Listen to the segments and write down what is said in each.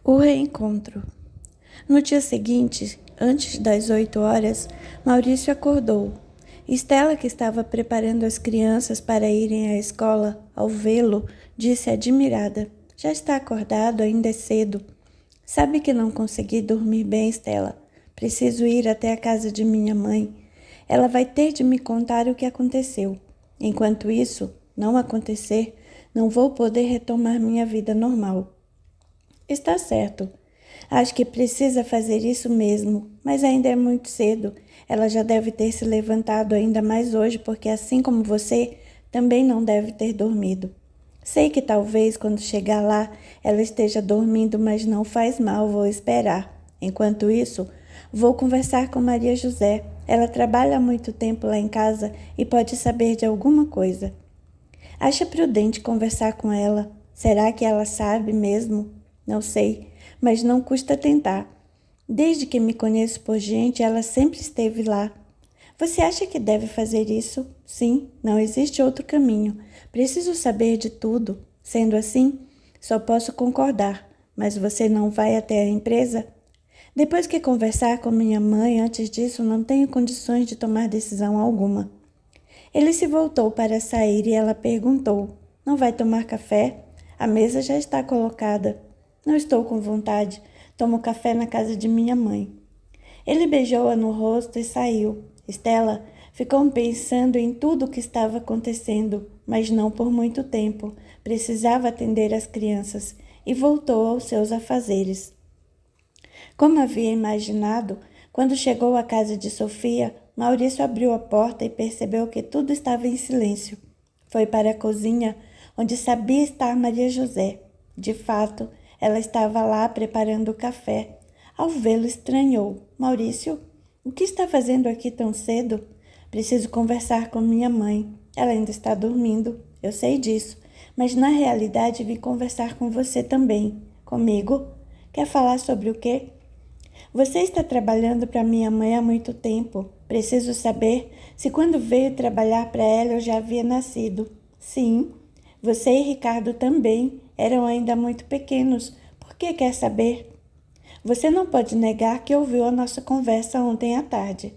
O reencontro. No dia seguinte, antes das 8 horas, Maurício acordou. Estela, que estava preparando as crianças para irem à escola, ao vê-lo, disse admirada: "Já está acordado? Ainda é cedo." "Sabe que não consegui dormir bem, Estela. Preciso ir até a casa de minha mãe. Ela vai ter de me contar o que aconteceu. Enquanto isso não acontecer, não vou poder retomar minha vida normal." "Está certo. Acho que precisa fazer isso mesmo, mas ainda é muito cedo. Ela já deve ter se levantado ainda mais hoje, porque assim como você, também não deve ter dormido. Sei que talvez quando chegar lá ela esteja dormindo, mas não faz mal, vou esperar. Enquanto isso, vou conversar com Maria José. Ela trabalha há muito tempo lá em casa e pode saber de alguma coisa." "Acha prudente conversar com ela? Será que ela sabe mesmo? Não sei, mas não custa tentar. Desde que me conheço por gente, ela sempre esteve lá." "Você acha que deve fazer isso?" "Sim, não existe outro caminho. Preciso saber de tudo. Sendo assim, só posso concordar. Mas você não vai até a empresa?" "Depois que conversar com minha mãe, antes disso não tenho condições de tomar decisão alguma." Ele se voltou para sair e ela perguntou: "Não vai tomar café? A mesa já está colocada." "Não estou com vontade. Tomo café na casa de minha mãe." Ele beijou-a no rosto e saiu. Estela ficou pensando em tudo o que estava acontecendo, mas não por muito tempo. Precisava atender as crianças e voltou aos seus afazeres. Como havia imaginado, quando chegou à casa de Sofia, Maurício abriu a porta e percebeu que tudo estava em silêncio. Foi para a cozinha, onde sabia estar Maria José. De fato, ela estava lá preparando o café. Ao vê-lo, estranhou. "Maurício, o que está fazendo aqui tão cedo?" "Preciso conversar com minha mãe. Ela ainda está dormindo. Eu sei disso, mas na realidade vim conversar com você também." "Comigo? Quer falar sobre o quê?" "Você está trabalhando para minha mãe há muito tempo. Preciso saber se quando veio trabalhar para ela eu já havia nascido." "Sim. Você e Ricardo também eram ainda muito pequenos. Por que quer saber?" "Você não pode negar que ouviu a nossa conversa ontem à tarde."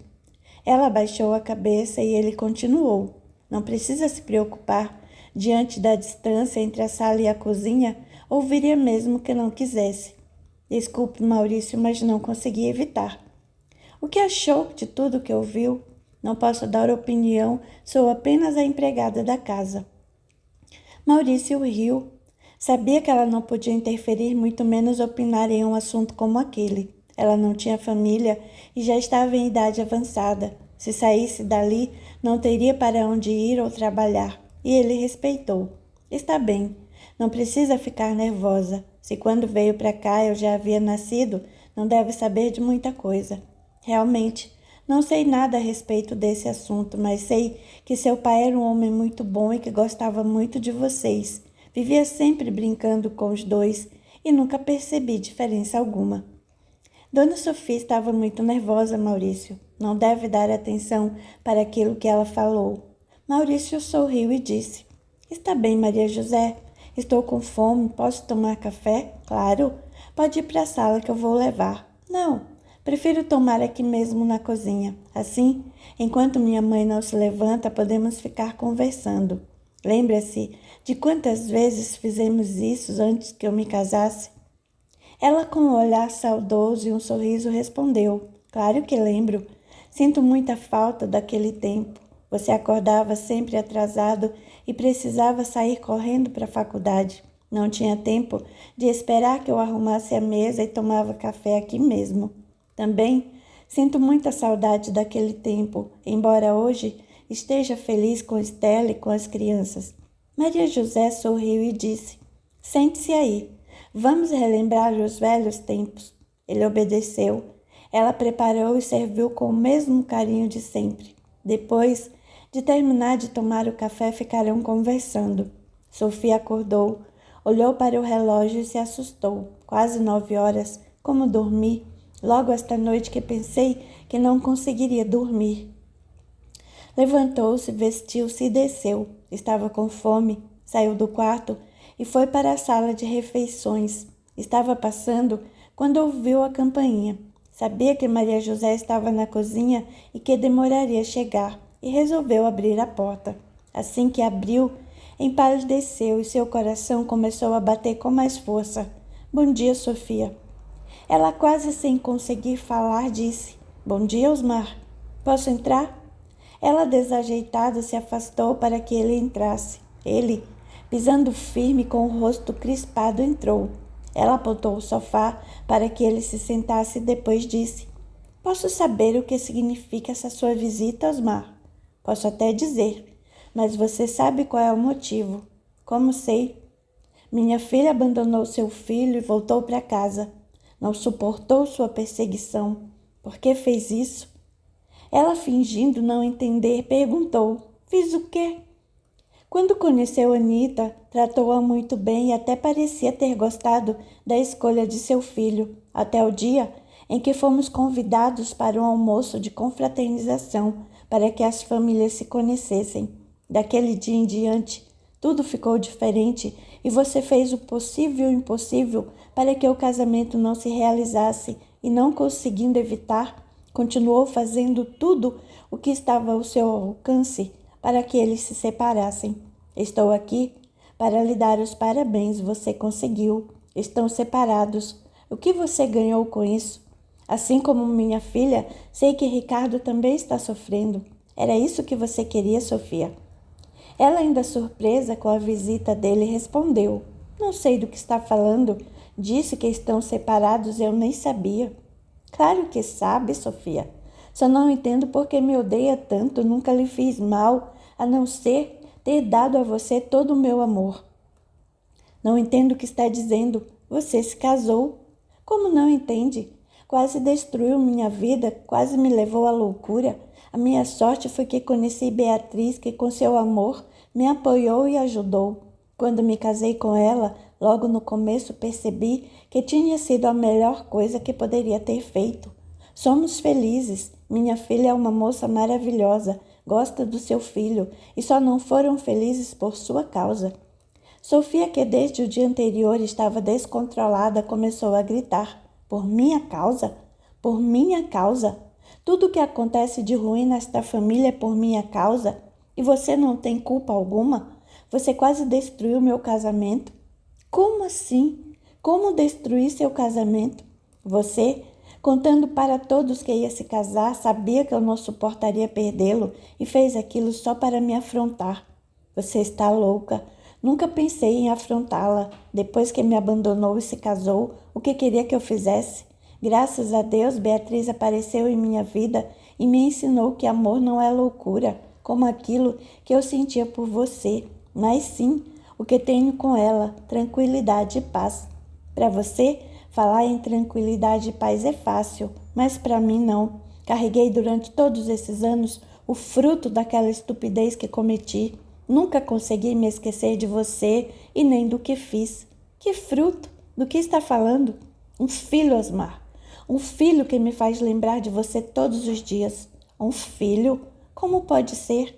Ela abaixou a cabeça e ele continuou: "Não precisa se preocupar. Diante da distância entre a sala e a cozinha, ouviria mesmo que não quisesse." "Desculpe, Maurício, mas não consegui evitar." "O que achou de tudo que ouviu?" "Não posso dar opinião, sou apenas a empregada da casa." Maurício riu. Sabia que ela não podia interferir, muito menos opinar em um assunto como aquele. Ela não tinha família e já estava em idade avançada. Se saísse dali, não teria para onde ir ou trabalhar. E ele respeitou. "Está bem, não precisa ficar nervosa. Se quando veio para cá eu já havia nascido, não deve saber de muita coisa." "Realmente, não sei nada a respeito desse assunto, mas sei que seu pai era um homem muito bom e que gostava muito de vocês. Vivia sempre brincando com os dois e nunca percebi diferença alguma." Dona Sofia estava muito nervosa, Maurício. Não deve dar atenção para aquilo que ela falou. Maurício sorriu e disse: "Está bem, Maria José. Estou com fome. Posso tomar café?" "Claro. Pode ir para a sala que eu vou levar." "Não. Prefiro tomar aqui mesmo na cozinha. Assim, enquanto minha mãe não se levanta, podemos ficar conversando. Lembra-se de quantas vezes fizemos isso antes que eu me casasse?" Ela, com um olhar saudoso e um sorriso, respondeu: "Claro que lembro. Sinto muita falta daquele tempo. Você acordava sempre atrasado e precisava sair correndo para a faculdade. Não tinha tempo de esperar que eu arrumasse a mesa e tomava café aqui mesmo. Também sinto muita saudade daquele tempo, embora hoje esteja feliz com Estela e com as crianças." Maria José sorriu e disse: "Sente-se aí. Vamos relembrar os velhos tempos." Ele obedeceu. Ela preparou e serviu com o mesmo carinho de sempre. Depois de terminar de tomar o café, ficaram conversando. Sofia acordou, olhou para o relógio e se assustou. Quase 9 horas. Como dormi? Logo esta noite que pensei que não conseguiria dormir. Levantou-se, vestiu-se e desceu. Estava com fome. Saiu do quarto e foi para a sala de refeições. Estava passando quando ouviu a campainha. Sabia que Maria José estava na cozinha e que demoraria a chegar, e resolveu abrir a porta. Assim que abriu, empalideceu e seu coração começou a bater com mais força. Bom dia, Sofia. Ela, quase sem conseguir falar, disse: Bom dia, Osmar. Posso entrar? Ela, desajeitada, se afastou para que ele entrasse. Ele, pisando firme com o rosto crispado, entrou. Ela apontou o sofá para que ele se sentasse e depois disse: Posso saber o que significa essa sua visita, Osmar? Posso até dizer, mas você sabe qual é o motivo. Como sei? Minha filha abandonou seu filho e voltou para casa. Não suportou sua perseguição. Por que fez isso? Ela, fingindo não entender, perguntou: Fiz o quê? Quando conheceu Anita, tratou-a muito bem e até parecia ter gostado da escolha de seu filho, até o dia em que fomos convidados para um almoço de confraternização para que as famílias se conhecessem. Daquele dia em diante, tudo ficou diferente e você fez o possível e o impossível para que o casamento não se realizasse e, não conseguindo evitar, continuou fazendo tudo o que estava ao seu alcance para que eles se separassem. Estou aqui para lhe dar os parabéns, você conseguiu. Estão separados. O que você ganhou com isso? Assim como minha filha, sei que Ricardo também está sofrendo. Era isso que você queria, Sofia? Ela, ainda surpresa com a visita dele, respondeu: Não sei do que está falando. Disse que estão separados, eu nem sabia. Claro que sabe, Sofia. Só não entendo por que me odeia tanto. Nunca lhe fiz mal, a não ser ter dado a você todo o meu amor. Não entendo o que está dizendo. Você se casou. Como não entende? Quase destruiu minha vida, quase me levou à loucura. A minha sorte foi que conheci Beatriz, que com seu amor me apoiou e ajudou. Quando me casei com ela, logo no começo percebi que tinha sido a melhor coisa que poderia ter feito. Somos felizes. Minha filha é uma moça maravilhosa, gosta do seu filho e só não foram felizes por sua causa. Sofia, que desde o dia anterior estava descontrolada, começou a gritar: Por minha causa? Por minha causa? Tudo o que acontece de ruim nesta família é por minha causa? E você não tem culpa alguma? Você quase destruiu meu casamento. Como assim? Como destruir seu casamento? Você, contando para todos que ia se casar, sabia que eu não suportaria perdê-lo e fez aquilo só para me afrontar. Você está louca. Nunca pensei em afrontá-la. Depois que me abandonou e se casou, o que queria que eu fizesse? Graças a Deus, Beatriz apareceu em minha vida e me ensinou que amor não é loucura, como aquilo que eu sentia por você, mas sim o que tenho com ela, tranquilidade e paz. Para você, falar em tranquilidade e paz é fácil, mas para mim não. Carreguei durante todos esses anos o fruto daquela estupidez que cometi. Nunca consegui me esquecer de você e nem do que fiz. Que fruto? Do que está falando? Um filho, Osmar. Um filho que me faz lembrar de você todos os dias. Um filho? Como pode ser?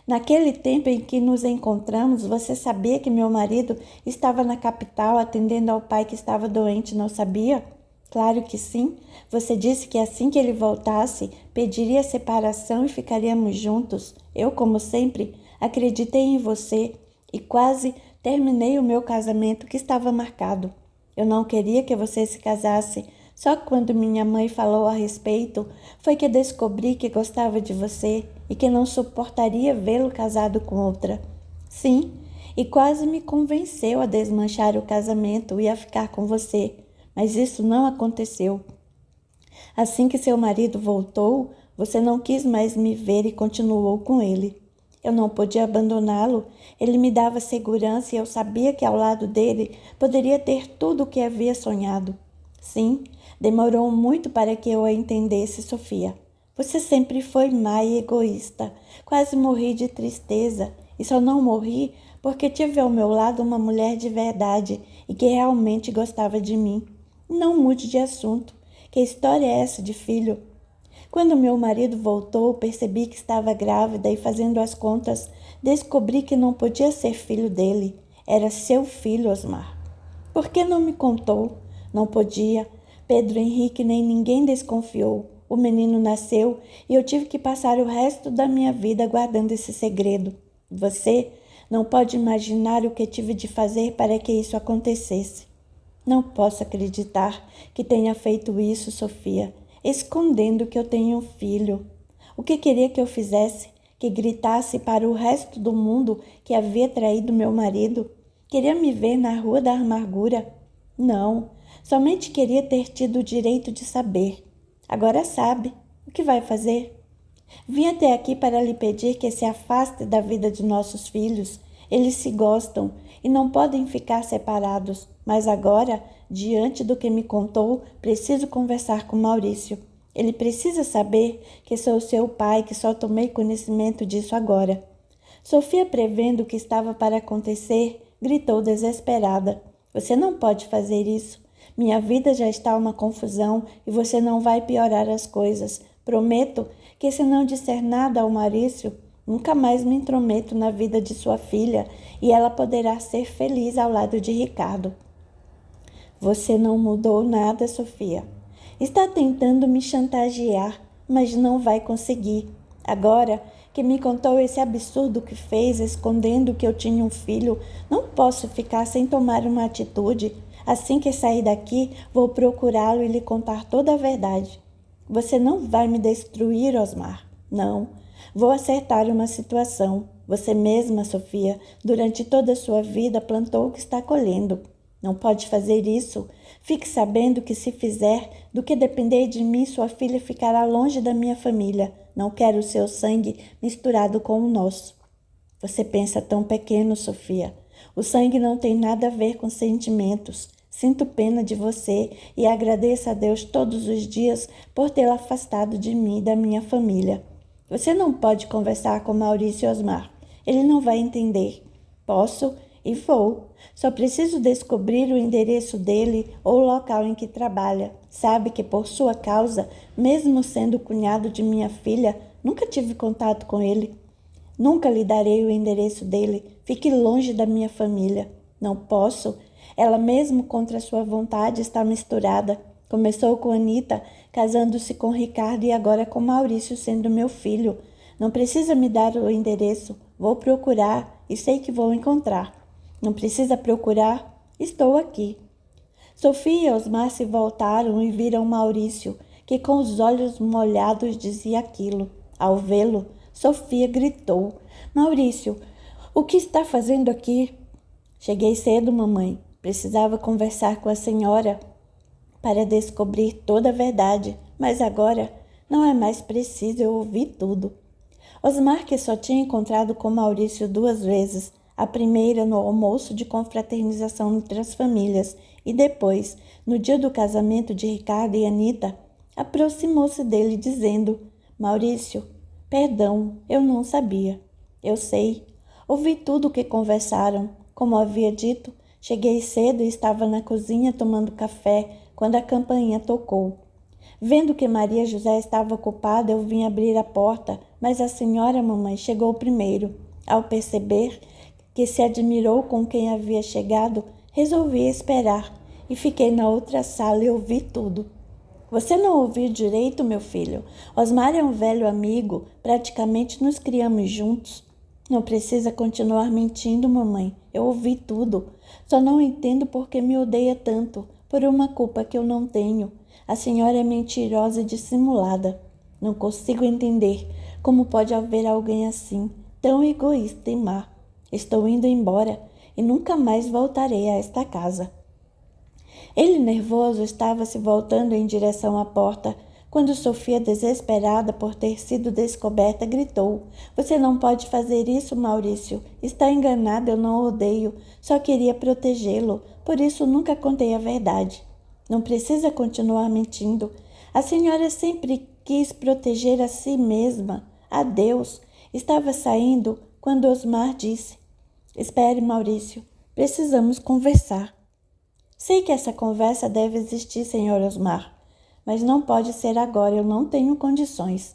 Naquele tempo em que nos encontramos, você sabia que meu marido estava na capital atendendo ao pai que estava doente, não sabia? Claro que sim. Você disse que assim que ele voltasse, pediria separação e ficaríamos juntos. Eu, como sempre, acreditei em você e quase terminei o meu casamento que estava marcado. Eu não queria que você se casasse. Só quando minha mãe falou a respeito, foi que descobri que gostava de você e que não suportaria vê-lo casado com outra. Sim, e quase me convenceu a desmanchar o casamento e a ficar com você, mas isso não aconteceu. Assim que seu marido voltou, você não quis mais me ver e continuou com ele. Eu não podia abandoná-lo, ele me dava segurança e eu sabia que ao lado dele poderia ter tudo o que havia sonhado. Sim, demorou muito para que eu a entendesse, Sofia. Você sempre foi má e egoísta. Quase morri de tristeza. E só não morri porque tive ao meu lado uma mulher de verdade e que realmente gostava de mim. Não mude de assunto. Que história é essa de filho? Quando meu marido voltou, percebi que estava grávida e, fazendo as contas, descobri que não podia ser filho dele. Era seu filho, Osmar. Por que não me contou? Não podia. Pedro Henrique nem ninguém desconfiou. O menino nasceu e eu tive que passar o resto da minha vida guardando esse segredo. Você não pode imaginar o que tive de fazer para que isso acontecesse. Não posso acreditar que tenha feito isso, Sofia, escondendo que eu tenho um filho. O que queria que eu fizesse? Que gritasse para o resto do mundo que havia traído meu marido? Queria me ver na rua da amargura? Não, somente queria ter tido o direito de saber. Agora sabe. O que vai fazer? Vim até aqui para lhe pedir que se afaste da vida de nossos filhos. Eles se gostam e não podem ficar separados. Mas agora, diante do que me contou, preciso conversar com Maurício. Ele precisa saber que sou seu pai, que só tomei conhecimento disso agora. Sofia, prevendo o que estava para acontecer, gritou desesperada. Você não pode fazer isso. Minha vida já está uma confusão e você não vai piorar as coisas. Prometo que se não disser nada ao Maurício, nunca mais me intrometo na vida de sua filha e ela poderá ser feliz ao lado de Ricardo. Você não mudou nada, Sofia. Está tentando me chantagear, mas não vai conseguir. Agora que me contou esse absurdo que fez, escondendo que eu tinha um filho, não posso ficar sem tomar uma atitude. Assim que sair daqui, vou procurá-lo e lhe contar toda a verdade. Você não vai me destruir, Osmar. Não. Vou acertar uma situação. Você mesma, Sofia, durante toda a sua vida plantou o que está colhendo. Não pode fazer isso. Fique sabendo que se fizer, do que depender de mim, sua filha ficará longe da minha família. Não quero o seu sangue misturado com o nosso. Você pensa tão pequeno, Sofia. O sangue não tem nada a ver com sentimentos. Sinto pena de você e agradeço a Deus todos os dias por tê-la afastado de mim e da minha família. Você não pode conversar com Maurício Osmar. Ele não vai entender. Posso e vou. Só preciso descobrir o endereço dele ou o local em que trabalha. Sabe que por sua causa, mesmo sendo cunhado de minha filha, nunca tive contato com ele. Nunca lhe darei o endereço dele. Fique longe da minha família. Não posso. Ela mesmo contra sua vontade está misturada. Começou com Anita, casando-se com Ricardo e agora com Maurício sendo meu filho. Não precisa me dar o endereço. Vou procurar e sei que vou encontrar. Não precisa procurar. Estou aqui. Sofia e Osmar se voltaram e viram Maurício, que com os olhos molhados dizia aquilo. Ao vê-lo, Sofia gritou. Maurício, o que está fazendo aqui? Cheguei cedo, mamãe. Precisava conversar com a senhora para descobrir toda a verdade, mas agora não é mais preciso, eu ouvi tudo. Osmar, que só tinha encontrado com Maurício 2 vezes, a primeira no almoço de confraternização entre as famílias e depois, no dia do casamento de Ricardo e Anita, aproximou-se dele dizendo: Maurício, perdão, eu não sabia. Eu sei. Ouvi tudo o que conversaram. Como havia dito, cheguei cedo e estava na cozinha tomando café quando a campainha tocou. Vendo que Maria José estava ocupada, eu vim abrir a porta, mas a senhora, mamãe, chegou primeiro. Ao perceber que se admirou com quem havia chegado, resolvi esperar e fiquei na outra sala e ouvi tudo. Você não ouviu direito, meu filho. Osmar é um velho amigo, praticamente nos criamos juntos. Não precisa continuar mentindo, mamãe. Eu ouvi tudo. Só não entendo por que me odeia tanto, por uma culpa que eu não tenho. A senhora é mentirosa e dissimulada. Não consigo entender como pode haver alguém assim, tão egoísta e má. Estou indo embora e nunca mais voltarei a esta casa. Ele, nervoso, estava se voltando em direção à porta, quando Sofia, desesperada por ter sido descoberta, gritou: Você não pode fazer isso, Maurício. Está enganado, eu não o odeio. Só queria protegê-lo. Por isso nunca contei a verdade. Não precisa continuar mentindo. A senhora sempre quis proteger a si mesma, a Deus. Estava saindo quando Osmar disse: Espere, Maurício. Precisamos conversar. Sei que essa conversa deve existir, senhor Osmar, mas não pode ser agora, eu não tenho condições.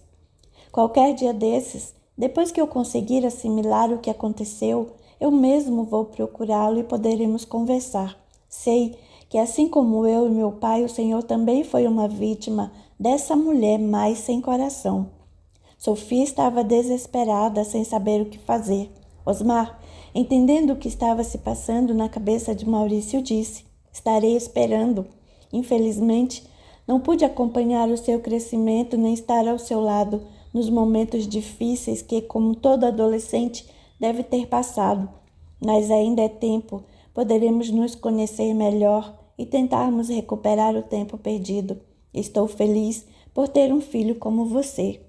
Qualquer dia desses, depois que eu conseguir assimilar o que aconteceu, eu mesmo vou procurá-lo e poderemos conversar. Sei que assim como eu e meu pai, o Senhor também foi uma vítima dessa mulher mais sem coração. Sofia estava desesperada, sem saber o que fazer. Osmar, entendendo o que estava se passando na cabeça de Maurício, disse: Estarei esperando. Infelizmente, não pude acompanhar o seu crescimento nem estar ao seu lado nos momentos difíceis que, como todo adolescente, deve ter passado. Mas ainda é tempo, poderemos nos conhecer melhor e tentarmos recuperar o tempo perdido. Estou feliz por ter um filho como você.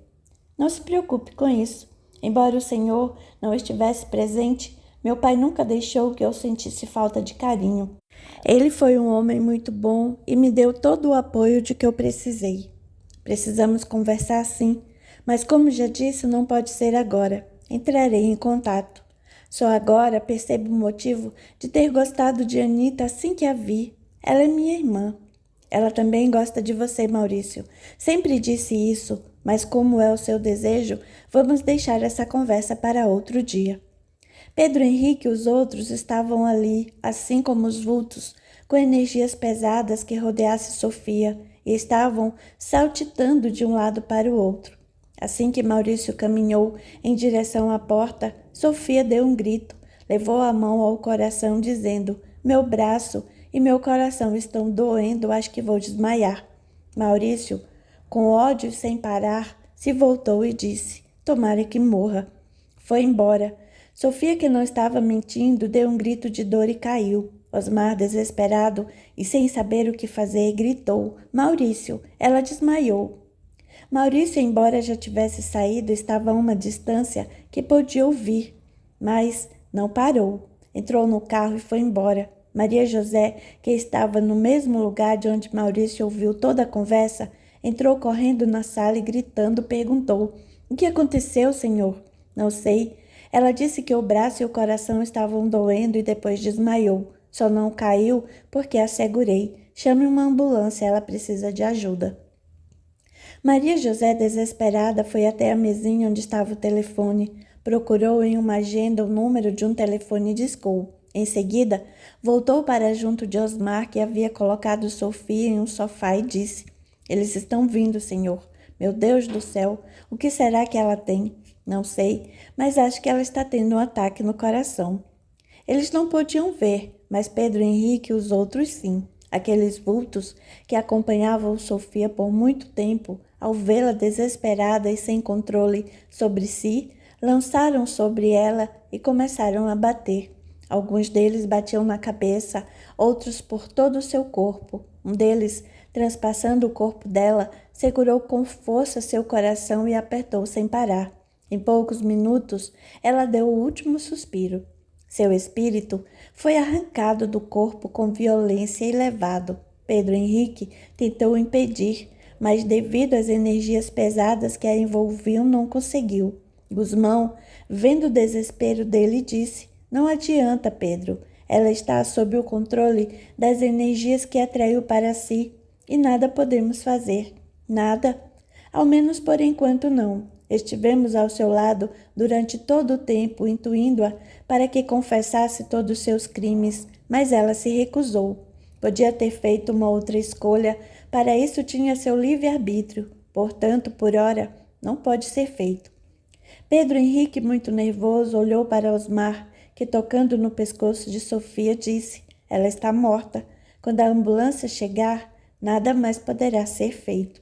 Não se preocupe com isso. Embora o Senhor não estivesse presente, meu pai nunca deixou que eu sentisse falta de carinho. Ele foi um homem muito bom e me deu todo o apoio de que eu precisei. Precisamos conversar sim, mas como já disse, não pode ser agora. Entrarei em contato. Só agora percebo o motivo de ter gostado de Anita assim que a vi. Ela é minha irmã. Ela também gosta de você, Maurício. Sempre disse isso, mas como é o seu desejo, vamos deixar essa conversa para outro dia. Pedro Henrique e os outros estavam ali, assim como os vultos, com energias pesadas que rodeassem Sofia, e estavam saltitando de um lado para o outro. Assim que Maurício caminhou em direção à porta, Sofia deu um grito, levou a mão ao coração, dizendo: Meu braço e meu coração estão doendo, acho que vou desmaiar. Maurício, com ódio sem parar, se voltou e disse: Tomara que morra. Foi embora. Sofia, que não estava mentindo, deu um grito de dor e caiu. Osmar, desesperado e sem saber o que fazer, gritou: Maurício, ela desmaiou. Maurício, embora já tivesse saído, estava a uma distância que podia ouvir, mas não parou. Entrou no carro e foi embora. Maria José, que estava no mesmo lugar de onde Maurício ouviu toda a conversa, entrou correndo na sala e gritando perguntou: O que aconteceu, senhor? Não sei. Ela disse que o braço e o coração estavam doendo e depois desmaiou. Só não caiu porque a segurei. Chame uma ambulância, ela precisa de ajuda. Maria José, desesperada, foi até a mesinha onde estava o telefone. Procurou em uma agenda o número de um telefone e discou. Em seguida, voltou para junto de Osmar, que havia colocado Sofia em um sofá, e disse: Eles estão vindo, senhor. Meu Deus do céu, o que será que ela tem? Não sei, mas acho que ela está tendo um ataque no coração. Eles não podiam ver, mas Pedro Henrique e os outros sim. Aqueles vultos que acompanhavam Sofia por muito tempo, ao vê-la desesperada e sem controle sobre si, lançaram sobre ela e começaram a bater. Alguns deles batiam na cabeça, outros por todo o seu corpo. Um deles, transpassando o corpo dela, segurou com força seu coração e apertou sem parar. Em poucos minutos, ela deu o último suspiro. Seu espírito foi arrancado do corpo com violência e levado. Pedro Henrique tentou impedir, mas devido às energias pesadas que a envolviam, não conseguiu. Gusmão, vendo o desespero dele, disse: Não adianta, Pedro. Ela está sob o controle das energias que atraiu para si e nada podemos fazer. Nada? Ao menos por enquanto não. Estivemos ao seu lado durante todo o tempo, intuindo-a para que confessasse todos os seus crimes, mas ela se recusou. Podia ter feito uma outra escolha, para isso tinha seu livre-arbítrio, portanto, por ora, não pode ser feito. Pedro Henrique, muito nervoso, olhou para Osmar, que, tocando no pescoço de Sofia, disse: Ela está morta. Quando a ambulância chegar, nada mais poderá ser feito.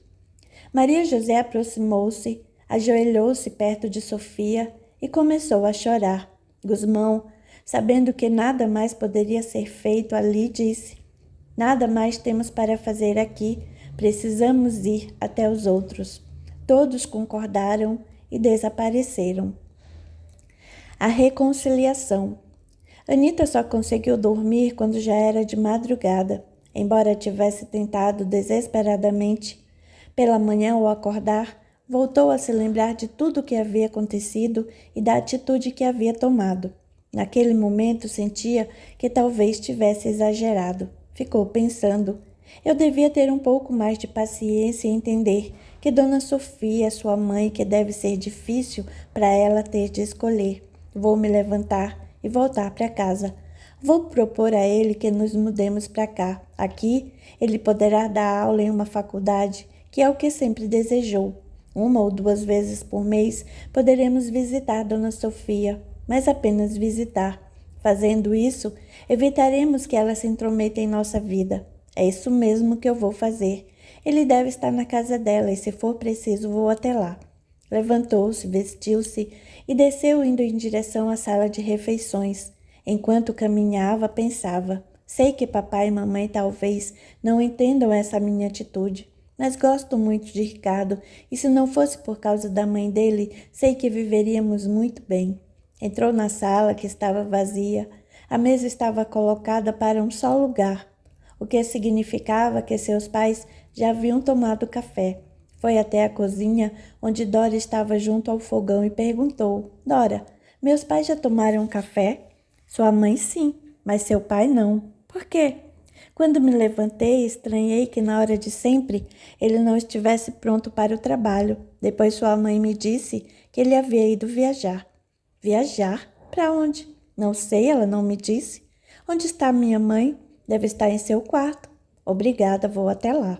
Maria José aproximou-se, ajoelhou-se perto de Sofia e começou a chorar. Gusmão, sabendo que nada mais poderia ser feito ali, disse: Nada mais temos para fazer aqui, precisamos ir até os outros. Todos concordaram e desapareceram. A reconciliação. Anita só conseguiu dormir quando já era de madrugada, embora tivesse tentado desesperadamente. Pela manhã, ao acordar, voltou a se lembrar de tudo o que havia acontecido e da atitude que havia tomado. Naquele momento, sentia que talvez tivesse exagerado. Ficou pensando: eu devia ter um pouco mais de paciência e entender que Dona Sofia é sua mãe, que deve ser difícil para ela ter de escolher. Vou me levantar e voltar para casa. Vou propor a ele que nos mudemos para cá. Aqui, ele poderá dar aula em uma faculdade, que é o que sempre desejou. 1 ou 2 vezes por mês poderemos visitar Dona Sofia, mas apenas visitar. Fazendo isso, evitaremos que ela se intrometa em nossa vida. É isso mesmo que eu vou fazer. Ele deve estar na casa dela e, se for preciso, vou até lá. Levantou-se, vestiu-se e desceu indo em direção à sala de refeições. Enquanto caminhava, pensava: sei que papai e mamãe talvez não entendam essa minha atitude, mas gosto muito de Ricardo e, se não fosse por causa da mãe dele, sei que viveríamos muito bem. Entrou na sala, que estava vazia. A mesa estava colocada para um só lugar, o que significava que seus pais já haviam tomado café. Foi até a cozinha, onde Dora estava junto ao fogão, e perguntou: Dora, meus pais já tomaram café? Sua mãe sim, mas seu pai não. Por quê? Quando me levantei, estranhei que na hora de sempre ele não estivesse pronto para o trabalho. Depois sua mãe me disse que ele havia ido viajar. Viajar? Para onde? Não sei, ela não me disse. Onde está minha mãe? Deve estar em seu quarto. Obrigada, vou até lá.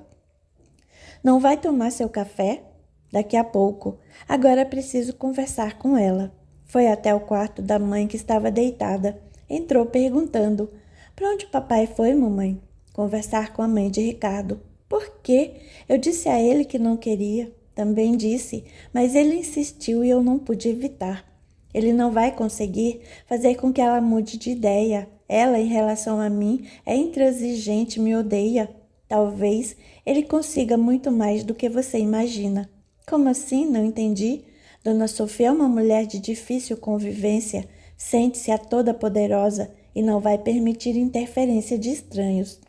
Não vai tomar seu café? Daqui a pouco. Agora preciso conversar com ela. Foi até o quarto da mãe, que estava deitada. Entrou perguntando: para onde o papai foi, mamãe? Conversar com a mãe de Ricardo. Por quê? Eu disse a ele que não queria. Também disse, mas ele insistiu e eu não pude evitar. Ele não vai conseguir fazer com que ela mude de ideia. Ela, em relação a mim, é intransigente, me odeia. Talvez ele consiga muito mais do que você imagina. Como assim? Não entendi. Dona Sofia é uma mulher de difícil convivência, sente-se a toda poderosa e não vai permitir interferência de estranhos.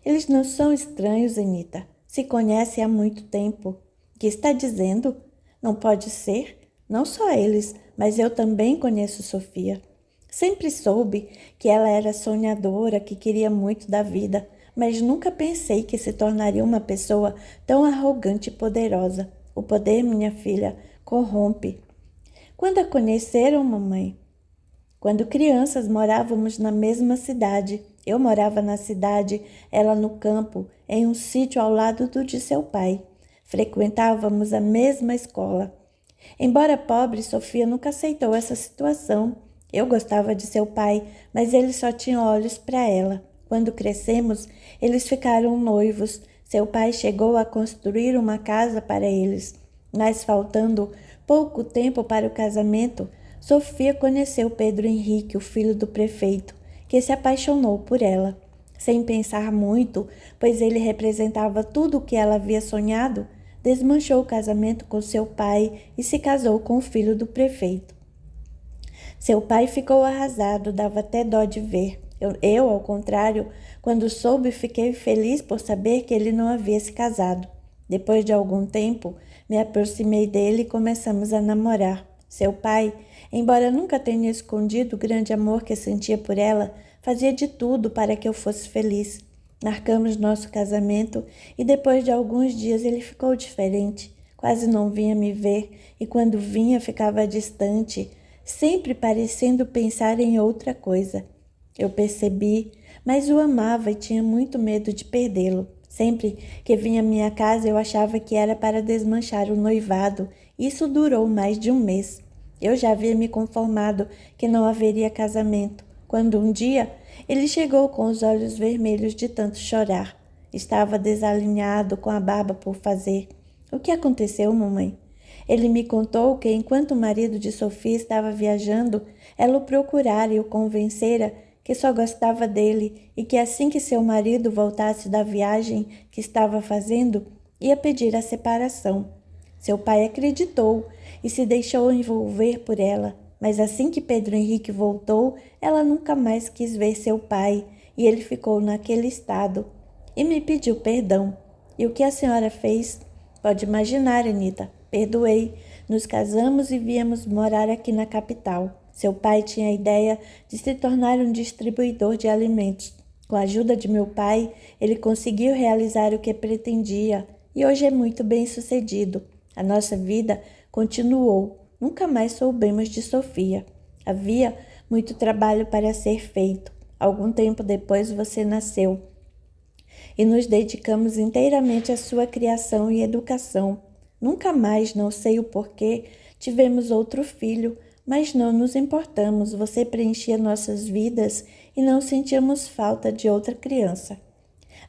Eles não são estranhos, Anita. Se conhecem há muito tempo. O que está dizendo? Não pode ser? Não só eles, mas eu também conheço Sofia. Sempre soube que ela era sonhadora, que queria muito da vida, mas nunca pensei que se tornaria uma pessoa tão arrogante e poderosa. O poder, minha filha, corrompe. Quando a conheceram, mamãe? Quando crianças, morávamos na mesma cidade. Eu morava na cidade, ela no campo, em um sítio ao lado do de seu pai. Frequentávamos a mesma escola. Embora pobre, Sofia nunca aceitou essa situação. Eu gostava de seu pai, mas ele só tinha olhos para ela. Quando crescemos, eles ficaram noivos. Seu pai chegou a construir uma casa para eles. Mas, faltando pouco tempo para o casamento, Sofia conheceu Pedro Henrique, o filho do prefeito, que se apaixonou por ela. Sem pensar muito, pois ele representava tudo o que ela havia sonhado, desmanchou o casamento com seu pai e se casou com o filho do prefeito. Seu pai ficou arrasado, dava até dó de ver. Eu, ao contrário, quando soube, fiquei feliz por saber que ele não havia se casado. Depois de algum tempo, me aproximei dele e começamos a namorar. Seu pai, embora nunca tenha escondido o grande amor que sentia por ela, fazia de tudo para que eu fosse feliz. Marcamos nosso casamento e depois de alguns dias ele ficou diferente. Quase não vinha me ver e quando vinha ficava distante, sempre parecendo pensar em outra coisa. Eu percebi, mas o amava e tinha muito medo de perdê-lo. Sempre que vinha à minha casa eu achava que era para desmanchar o noivado. Isso durou mais de um mês. Eu já havia me conformado que não haveria casamento, quando um dia ele chegou com os olhos vermelhos de tanto chorar. Estava desalinhado, com a barba por fazer. O que aconteceu, mamãe? Ele me contou que, enquanto o marido de Sofia estava viajando, ela o procurara e o convencera que só gostava dele e que, assim que seu marido voltasse da viagem que estava fazendo, ia pedir a separação. Seu pai acreditou e se deixou envolver por ela, mas assim que Pedro Henrique voltou, ela nunca mais quis ver seu pai e ele ficou naquele estado e me pediu perdão. E o que a senhora fez? Pode imaginar, Anita. Perdoei. Nos casamos e viemos morar aqui na capital. Seu pai tinha a ideia de se tornar um distribuidor de alimentos. Com a ajuda de meu pai, ele conseguiu realizar o que pretendia e hoje é muito bem-sucedido. A nossa vida continuou. Nunca mais soubemos de Sofia. Havia muito trabalho para ser feito. Algum tempo depois você nasceu e nos dedicamos inteiramente à sua criação e educação. Nunca mais, não sei o porquê, tivemos outro filho, mas não nos importamos. Você preenchia nossas vidas e não sentíamos falta de outra criança.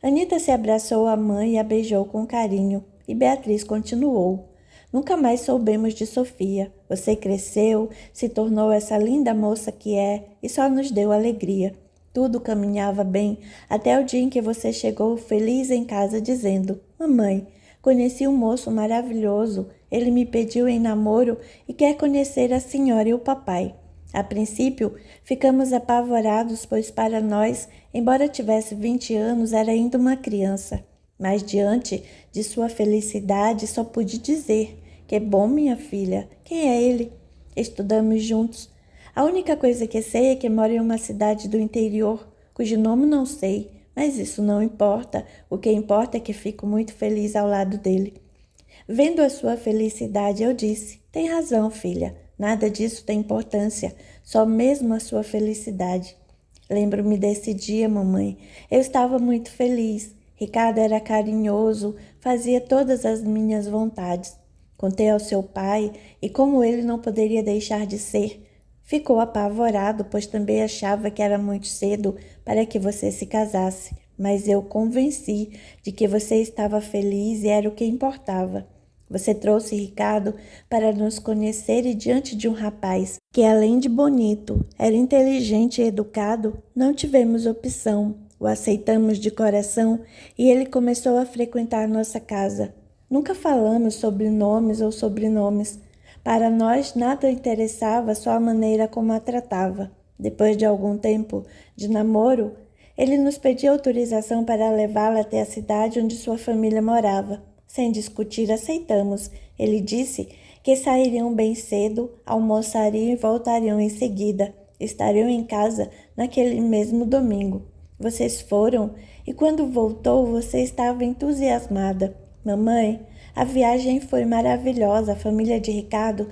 Anita se abraçou à mãe e a beijou com carinho, e Beatriz continuou. Nunca mais soubemos de Sofia. Você cresceu, se tornou essa linda moça que é, e só nos deu alegria. Tudo caminhava bem, até o dia em que você chegou feliz em casa dizendo: Mamãe, conheci um moço maravilhoso, ele me pediu em namoro e quer conhecer a senhora e o papai. A princípio, ficamos apavorados, pois para nós, embora tivesse 20 anos, era ainda uma criança. Mas diante de sua felicidade, só pude dizer: Que bom, minha filha. Quem é ele? Estudamos juntos. A única coisa que sei é que mora em uma cidade do interior, cujo nome não sei, mas isso não importa. O que importa é que fico muito feliz ao lado dele. Vendo a sua felicidade, eu disse: Tem razão, filha. Nada disso tem importância, só mesmo a sua felicidade. Lembro-me desse dia, mamãe. Eu estava muito feliz. Ricardo era carinhoso, fazia todas as minhas vontades. Contei ao seu pai e, como ele não poderia deixar de ser, ficou apavorado, pois também achava que era muito cedo para que você se casasse. Mas eu convenci de que você estava feliz e era o que importava. Você trouxe Ricardo para nos conhecer e diante de um rapaz que, além de bonito, era inteligente e educado, não tivemos opção. O aceitamos de coração e ele começou a frequentar nossa casa. Nunca falamos sobre nomes ou sobrenomes. Para nós nada interessava, só a maneira como a tratava. Depois de algum tempo de namoro, ele nos pediu autorização para levá-la até a cidade onde sua família morava. Sem discutir, aceitamos. Ele disse que sairiam bem cedo, almoçariam e voltariam em seguida. Estariam em casa naquele mesmo domingo. Vocês foram e quando voltou você estava entusiasmada. Mamãe, a viagem foi maravilhosa. A família de Ricardo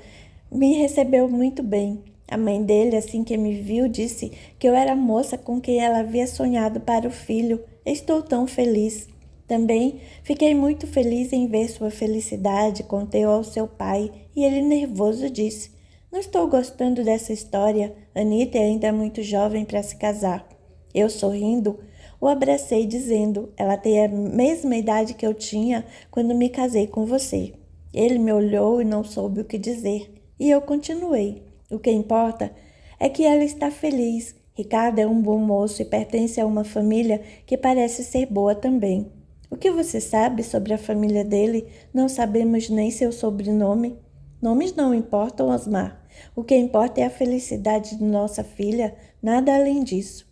me recebeu muito bem. A mãe dele, assim que me viu, disse que eu era a moça com quem ela havia sonhado para o filho. Estou tão feliz. Também fiquei muito feliz em ver sua felicidade, contei ao seu pai, e ele nervoso disse: Não estou gostando dessa história, Anita é ainda muito jovem para se casar. Eu, sorrindo, o abracei dizendo: Ela tem a mesma idade que eu tinha quando me casei com você. Ele me olhou e não soube o que dizer, e eu continuei: O que importa é que ela está feliz. Ricardo é um bom moço e pertence a uma família que parece ser boa também. O que você sabe sobre a família dele? Não sabemos nem seu sobrenome. Nomes não importam, Osmar. O que importa é a felicidade de nossa filha, nada além disso.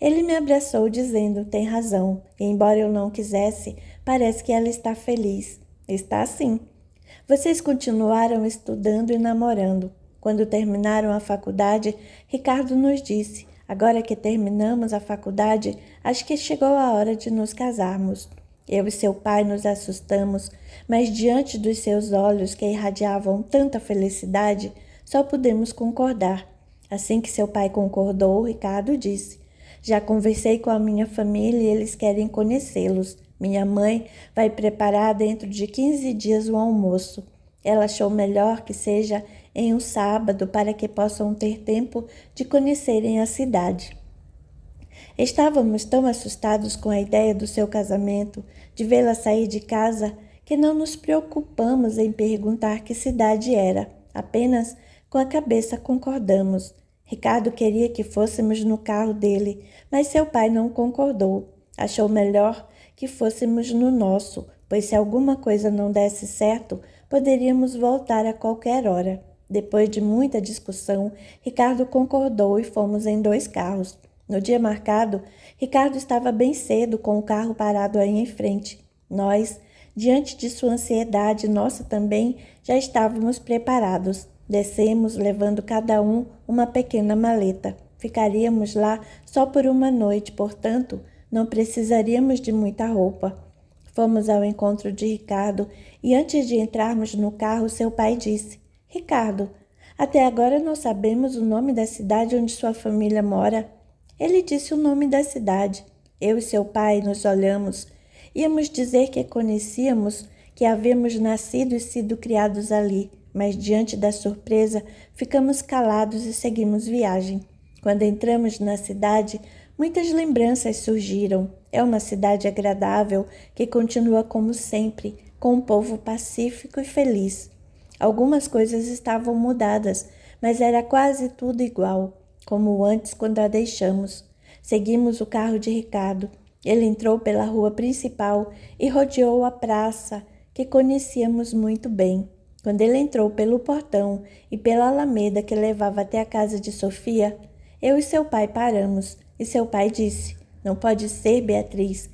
Ele me abraçou dizendo: Tem razão, e embora eu não quisesse, parece que ela está feliz. Está sim. Vocês continuaram estudando e namorando. Quando terminaram a faculdade, Ricardo nos disse: Agora que terminamos a faculdade, acho que chegou a hora de nos casarmos. Eu e seu pai nos assustamos, mas diante dos seus olhos que irradiavam tanta felicidade, só pudemos concordar. Assim que seu pai concordou, Ricardo disse: Já conversei com a minha família e eles querem conhecê-los. Minha mãe vai preparar dentro de 15 dias o almoço. Ela achou melhor que seja em um sábado para que possam ter tempo de conhecerem a cidade. Estávamos tão assustados com a ideia do seu casamento, de vê-la sair de casa, que não nos preocupamos em perguntar que cidade era. Apenas com a cabeça concordamos. Ricardo queria que fôssemos no carro dele, mas seu pai não concordou. Achou melhor que fôssemos no nosso, pois se alguma coisa não desse certo, poderíamos voltar a qualquer hora. Depois de muita discussão, Ricardo concordou e fomos em 2 carros. No dia marcado, Ricardo estava bem cedo com o carro parado aí em frente. Nós, diante de sua ansiedade, nossa também, já estávamos preparados. Descemos, levando cada um uma pequena maleta. Ficaríamos lá só por uma noite, portanto, não precisaríamos de muita roupa. Fomos ao encontro de Ricardo e antes de entrarmos no carro, seu pai disse: Ricardo, até agora não sabemos o nome da cidade onde sua família mora. Ele disse o nome da cidade. Eu e seu pai nos olhamos. Íamos dizer que conhecíamos, que havíamos nascido e sido criados ali, mas diante da surpresa, ficamos calados e seguimos viagem. Quando entramos na cidade, muitas lembranças surgiram. É uma cidade agradável que continua como sempre, com um povo pacífico e feliz. Algumas coisas estavam mudadas, mas era quase tudo igual, como antes quando a deixamos. Seguimos o carro de Ricardo. Ele entrou pela rua principal e rodeou a praça, que conhecíamos muito bem. Quando ele entrou pelo portão e pela alameda que levava até a casa de Sofia, eu e seu pai paramos, e seu pai disse: "Não pode ser, Beatriz.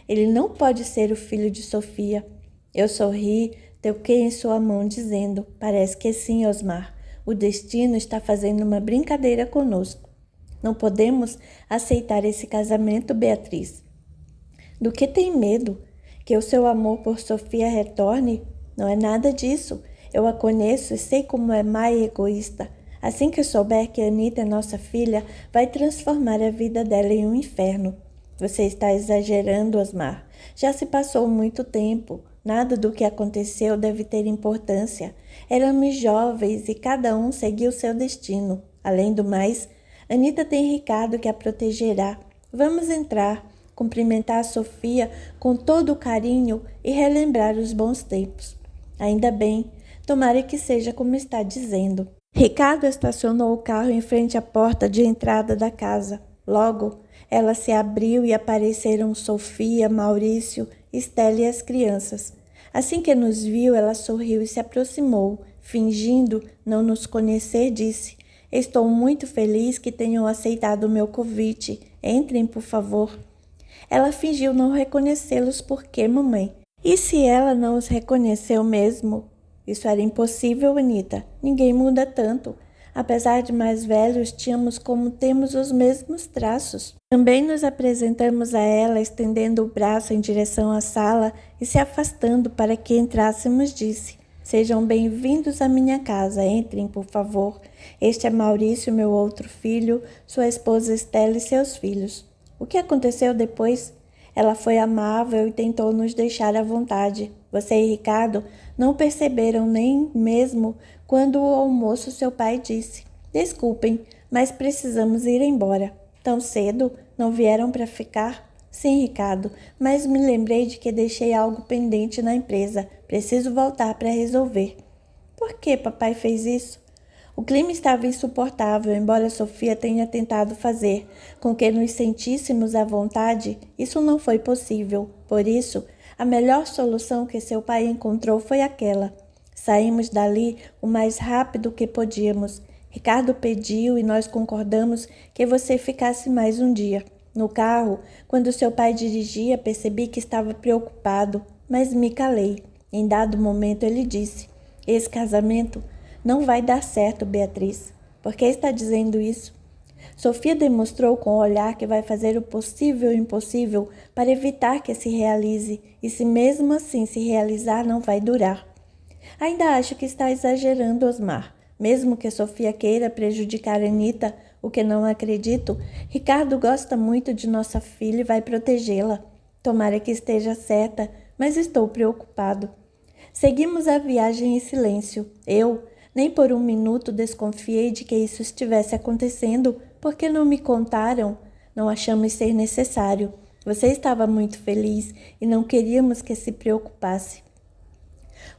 Ele não pode ser o filho de Sofia." Eu sorri, toquei em sua mão, dizendo: "Parece que sim, Osmar. O destino está fazendo uma brincadeira conosco. Não podemos aceitar esse casamento, Beatriz." "Do que tem medo? Que o seu amor por Sofia retorne?" "Não é nada disso. Eu a conheço e sei como é má e egoísta. Assim que souber que Anita é nossa filha, vai transformar a vida dela em um inferno." "Você está exagerando, Osmar. Já se passou muito tempo. Nada do que aconteceu deve ter importância. Éramos jovens e cada um seguiu seu destino. Além do mais, Anita tem Ricardo que a protegerá. Vamos entrar, cumprimentar a Sofia com todo o carinho e relembrar os bons tempos." "Ainda bem. Tomara que seja como está dizendo." Ricardo estacionou o carro em frente à porta de entrada da casa. Logo, ela se abriu e apareceram Sofia, Maurício, Estela e as crianças. Assim que nos viu, ela sorriu e se aproximou. Fingindo não nos conhecer, disse: "Estou muito feliz que tenham aceitado o meu convite. Entrem, por favor." Ela fingiu não reconhecê-los. "Por quê, mamãe?" "E se ela não os reconheceu mesmo?" "Isso era impossível, Anita. Ninguém muda tanto. Apesar de mais velhos, tínhamos como temos os mesmos traços." Também nos apresentamos a ela, estendendo o braço em direção à sala e se afastando para que entrássemos, disse: "Sejam bem-vindos à minha casa. Entrem, por favor. Este é Maurício, meu outro filho, sua esposa Estela e seus filhos." "O que aconteceu depois?" "Ela foi amável e tentou nos deixar à vontade. Você e Ricardo não perceberam nem mesmo quando ao almoço seu pai disse: 'Desculpem, mas precisamos ir embora.'" "Tão cedo? Não vieram para ficar?" "Sim, Ricardo, mas me lembrei de que deixei algo pendente na empresa. Preciso voltar para resolver." "Por que papai fez isso?" "O clima estava insuportável, embora Sofia tenha tentado fazer com que nos sentíssemos à vontade, isso não foi possível. Por isso, a melhor solução que seu pai encontrou foi aquela. Saímos dali o mais rápido que podíamos. Ricardo pediu e nós concordamos que você ficasse mais um dia. No carro, quando seu pai dirigia, percebi que estava preocupado, mas me calei. Em dado momento ele disse: 'Esse casamento não vai dar certo, Beatriz.' Por que está dizendo isso?" Sofia demonstrou com o olhar que vai fazer o possível e o impossível para evitar que se realize, e se mesmo assim se realizar, não vai durar. "Ainda acho que está exagerando, Osmar. Mesmo que Sofia queira prejudicar Anita, o que não acredito, Ricardo gosta muito de nossa filha e vai protegê-la. Tomara que esteja certa, mas estou preocupado." Seguimos a viagem em silêncio. Eu nem por um minuto desconfiei de que isso estivesse acontecendo, porque não me contaram. Não achamos ser necessário. Você estava muito feliz e não queríamos que se preocupasse.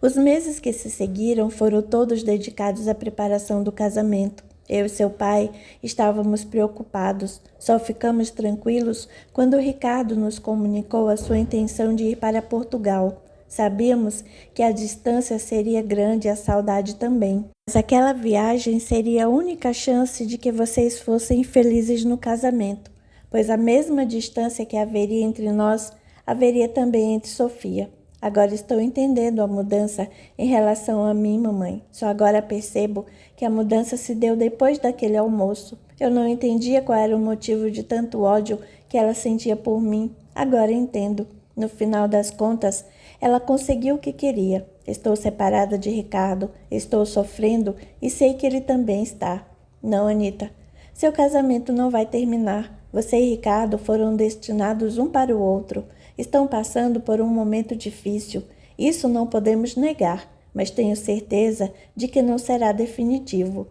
Os meses que se seguiram foram todos dedicados à preparação do casamento. Eu e seu pai estávamos preocupados. Só ficamos tranquilos quando Ricardo nos comunicou a sua intenção de ir para Portugal. Sabíamos que a distância seria grande e a saudade também. Mas aquela viagem seria a única chance de que vocês fossem felizes no casamento, pois a mesma distância que haveria entre nós, haveria também entre Sofia. Agora estou entendendo a mudança em relação a mim, mamãe. Só agora percebo que a mudança se deu depois daquele almoço. Eu não entendia qual era o motivo de tanto ódio que ela sentia por mim. Agora entendo. No final das contas, ela conseguiu o que queria. Estou separada de Ricardo, estou sofrendo e sei que ele também está. Não, Anita, seu casamento não vai terminar. Você e Ricardo foram destinados um para o outro. Estão passando por um momento difícil. Isso não podemos negar, mas tenho certeza de que não será definitivo.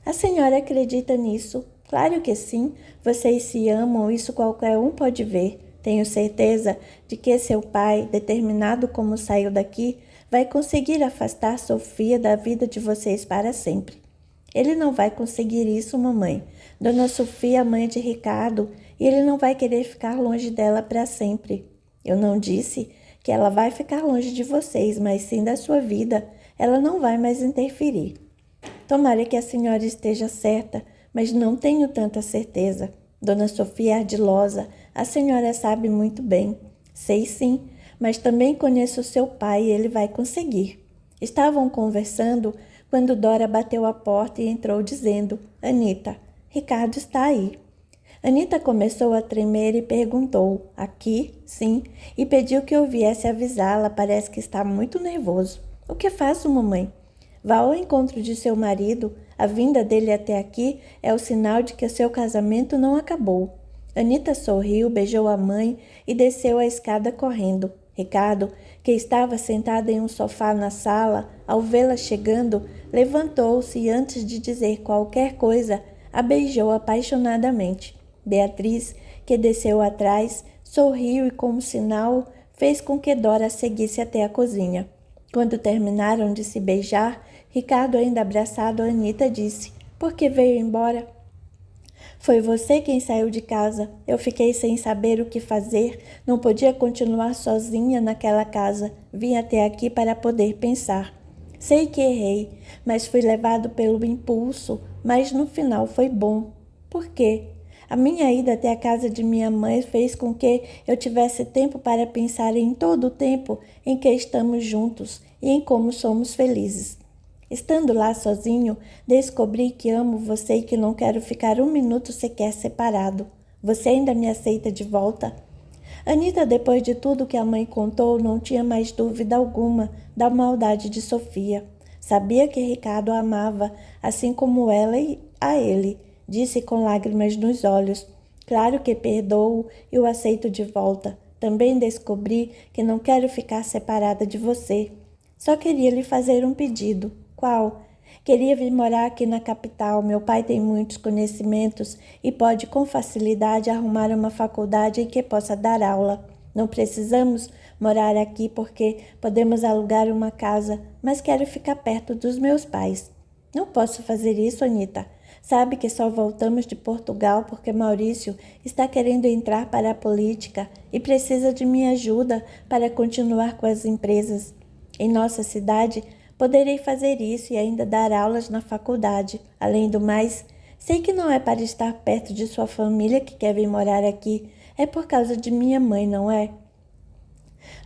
A senhora acredita nisso? Claro que sim. Vocês se amam, isso qualquer um pode ver. Tenho certeza de que seu pai, determinado como saiu daqui, vai conseguir afastar Sofia da vida de vocês para sempre. Ele não vai conseguir isso, mamãe. Dona Sofia é mãe de Ricardo e ele não vai querer ficar longe dela para sempre. Eu não disse que ela vai ficar longe de vocês, mas sim da sua vida. Ela não vai mais interferir. Tomara que a senhora esteja certa, mas não tenho tanta certeza. Dona Sofia é ardilosa, a senhora sabe muito bem. Sei sim, mas também conheço seu pai e ele vai conseguir. Estavam conversando quando Dora bateu a porta e entrou dizendo: Anita, Ricardo está aí. Anita começou a tremer e perguntou: aqui? Sim, e pediu que eu viesse avisá-la, parece que está muito nervoso. O que faço, mamãe? Vá ao encontro de seu marido. A vinda dele até aqui é o sinal de que o seu casamento não acabou. Anita sorriu, beijou a mãe e desceu a escada correndo. Ricardo, que estava sentado em um sofá na sala, ao vê-la chegando, levantou-se e, antes de dizer qualquer coisa, a beijou apaixonadamente. Beatriz, que desceu atrás, sorriu e, como sinal, fez com que Dora seguisse até a cozinha. Quando terminaram de se beijar, Ricardo, ainda abraçado a Anita, disse: Por que veio embora? Foi você quem saiu de casa. Eu fiquei sem saber o que fazer. Não podia continuar sozinha naquela casa. Vim até aqui para poder pensar. Sei que errei, mas fui levado pelo impulso. Mas no final foi bom. Por quê? A minha ida até a casa de minha mãe fez com que eu tivesse tempo para pensar em todo o tempo em que estamos juntos e em como somos felizes. Estando lá sozinho, descobri que amo você e que não quero ficar um minuto sequer separado. Você ainda me aceita de volta? Anita, depois de tudo que a mãe contou, não tinha mais dúvida alguma da maldade de Sofia. Sabia que Ricardo a amava, assim como ela a ele, disse com lágrimas nos olhos. Claro que perdoo e o aceito de volta. Também descobri que não quero ficar separada de você. Só queria lhe fazer um pedido. Qual? Queria vir morar aqui na capital. Meu pai tem muitos conhecimentos e pode com facilidade arrumar uma faculdade em que possa dar aula. Não precisamos morar aqui porque podemos alugar uma casa, mas quero ficar perto dos meus pais. Não posso fazer isso, Anita. Sabe que só voltamos de Portugal porque Maurício está querendo entrar para a política e precisa de minha ajuda para continuar com as empresas. Em nossa cidade, poderei fazer isso e ainda dar aulas na faculdade. Além do mais, sei que não é para estar perto de sua família que quer vir morar aqui. É por causa de minha mãe, não é?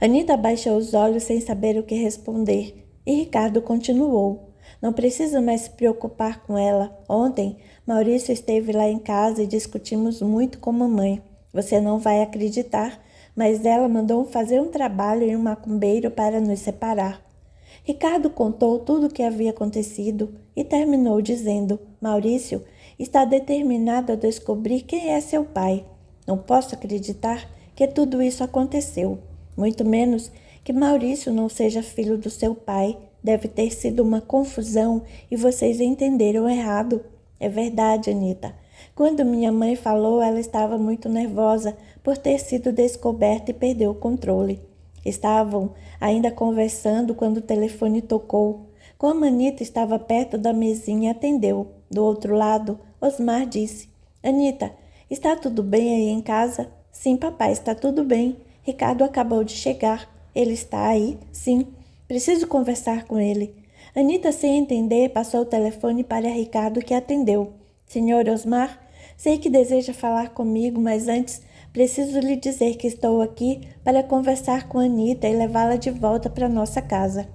Anita baixou os olhos sem saber o que responder. E Ricardo continuou. Não precisa mais se preocupar com ela. Ontem, Maurício esteve lá em casa e discutimos muito com mamãe. Você não vai acreditar, mas ela mandou fazer um trabalho em um macumbeiro para nos separar. Ricardo contou tudo o que havia acontecido e terminou dizendo: Maurício está determinado a descobrir quem é seu pai. Não posso acreditar que tudo isso aconteceu. Muito menos que Maurício não seja filho do seu pai. Deve ter sido uma confusão e vocês entenderam errado. É verdade, Anita. Quando minha mãe falou, ela estava muito nervosa por ter sido descoberta e perdeu o controle. Estavam ainda conversando quando o telefone tocou. Como Anita estava perto da mesinha, atendeu. Do outro lado, Osmar disse: Anita, está tudo bem aí em casa? Sim, papai, está tudo bem. Ricardo acabou de chegar. Ele está aí? Sim. Preciso conversar com ele. Anita, sem entender, passou o telefone para Ricardo, que atendeu. Senhor Osmar, sei que deseja falar comigo, mas antes preciso lhe dizer que estou aqui para conversar com Anita e levá-la de volta para nossa casa.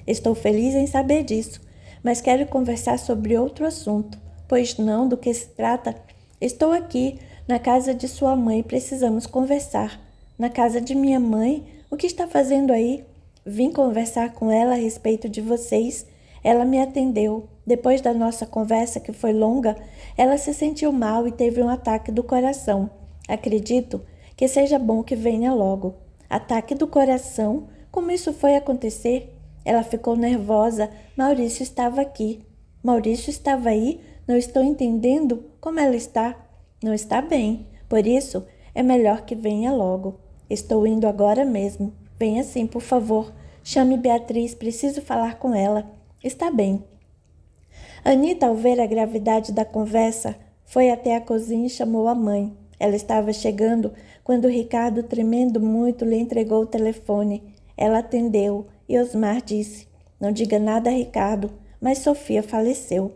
Estou feliz em saber disso, mas quero conversar sobre outro assunto. Pois não, do que se trata? Estou aqui, na casa de sua mãe, precisamos conversar. Na casa de minha mãe? O que está fazendo aí? Vim conversar com ela a respeito de vocês. Ela me atendeu. Depois da nossa conversa, que foi longa, ela se sentiu mal e teve um ataque do coração. Acredito que seja bom que venha logo. Ataque do coração? Como isso foi acontecer? Ela ficou nervosa. Maurício estava aqui. Maurício estava aí? Não estou entendendo como ela está. Não está bem. Por isso, é melhor que venha logo. Estou indo agora mesmo. Venha sim, por favor. Chame Beatriz, preciso falar com ela. Está bem. Anita, ao ver a gravidade da conversa, foi até a cozinha e chamou a mãe. Ela estava chegando quando Ricardo, tremendo muito, lhe entregou o telefone. Ela atendeu e Osmar disse: Não diga nada a Ricardo, mas Sofia faleceu.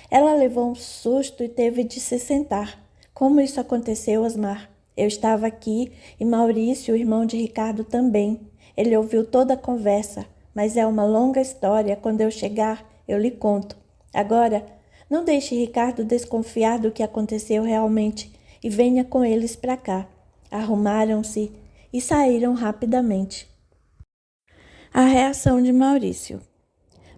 Ela levou um susto e teve de se sentar. Como isso aconteceu, Osmar? Eu estava aqui e Maurício, o irmão de Ricardo, também. Ele ouviu toda a conversa, mas é uma longa história. Quando eu chegar, eu lhe conto. Agora, não deixe Ricardo desconfiar do que aconteceu realmente e venha com eles para cá. Arrumaram-se e saíram rapidamente. A reação de Maurício.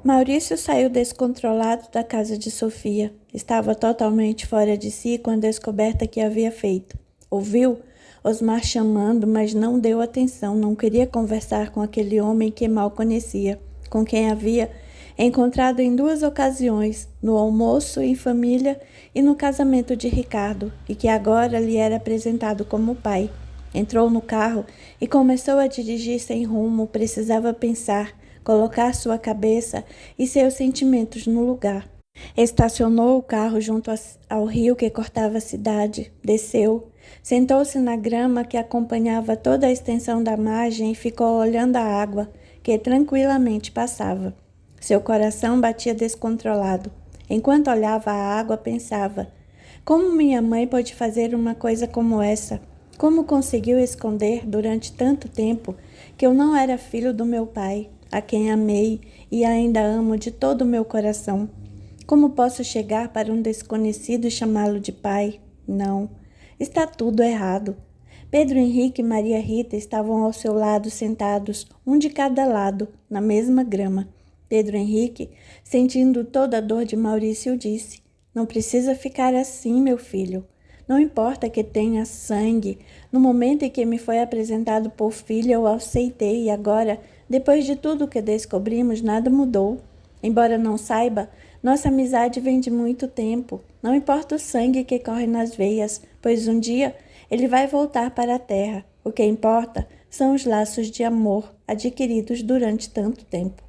Maurício saiu descontrolado da casa de Sofia. Estava totalmente fora de si com a descoberta que havia feito. Ouviu Osmar chamando, mas não deu atenção. Não queria conversar com aquele homem que mal conhecia, com quem havia encontrado em 2 ocasiões, no almoço em família e no casamento de Ricardo, e que agora lhe era apresentado como pai. Entrou no carro e começou a dirigir sem rumo. Precisava pensar, colocar sua cabeça e seus sentimentos no lugar. Estacionou o carro junto ao rio que cortava a cidade, desceu, sentou-se na grama que acompanhava toda a extensão da margem e ficou olhando a água que tranquilamente passava. Seu coração batia descontrolado. Enquanto olhava a água, pensava: como minha mãe pode fazer uma coisa como essa? Como conseguiu esconder durante tanto tempo que eu não era filho do meu pai, a quem amei e ainda amo de todo o meu coração? Como posso chegar para um desconhecido e chamá-lo de pai? Não, está tudo errado. Pedro Henrique e Maria Rita estavam ao seu lado sentados, um de cada lado, na mesma grama. Pedro Henrique, sentindo toda a dor de Maurício, disse: Não precisa ficar assim, meu filho. Não importa que tenha sangue. No momento em que me foi apresentado por filho, eu aceitei e agora, depois de tudo que descobrimos, nada mudou. Embora não saiba, nossa amizade vem de muito tempo. Não importa o sangue que corre nas veias, pois um dia ele vai voltar para a terra. O que importa são os laços de amor adquiridos durante tanto tempo.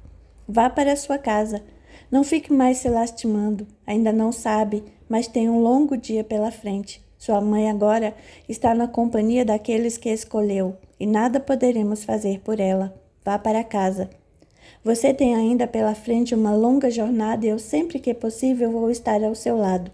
Vá para sua casa. Não fique mais se lastimando. Ainda não sabe, mas tem um longo dia pela frente. Sua mãe agora está na companhia daqueles que escolheu e nada poderemos fazer por ela. Vá para casa. Você tem ainda pela frente uma longa jornada e eu sempre que possível vou estar ao seu lado.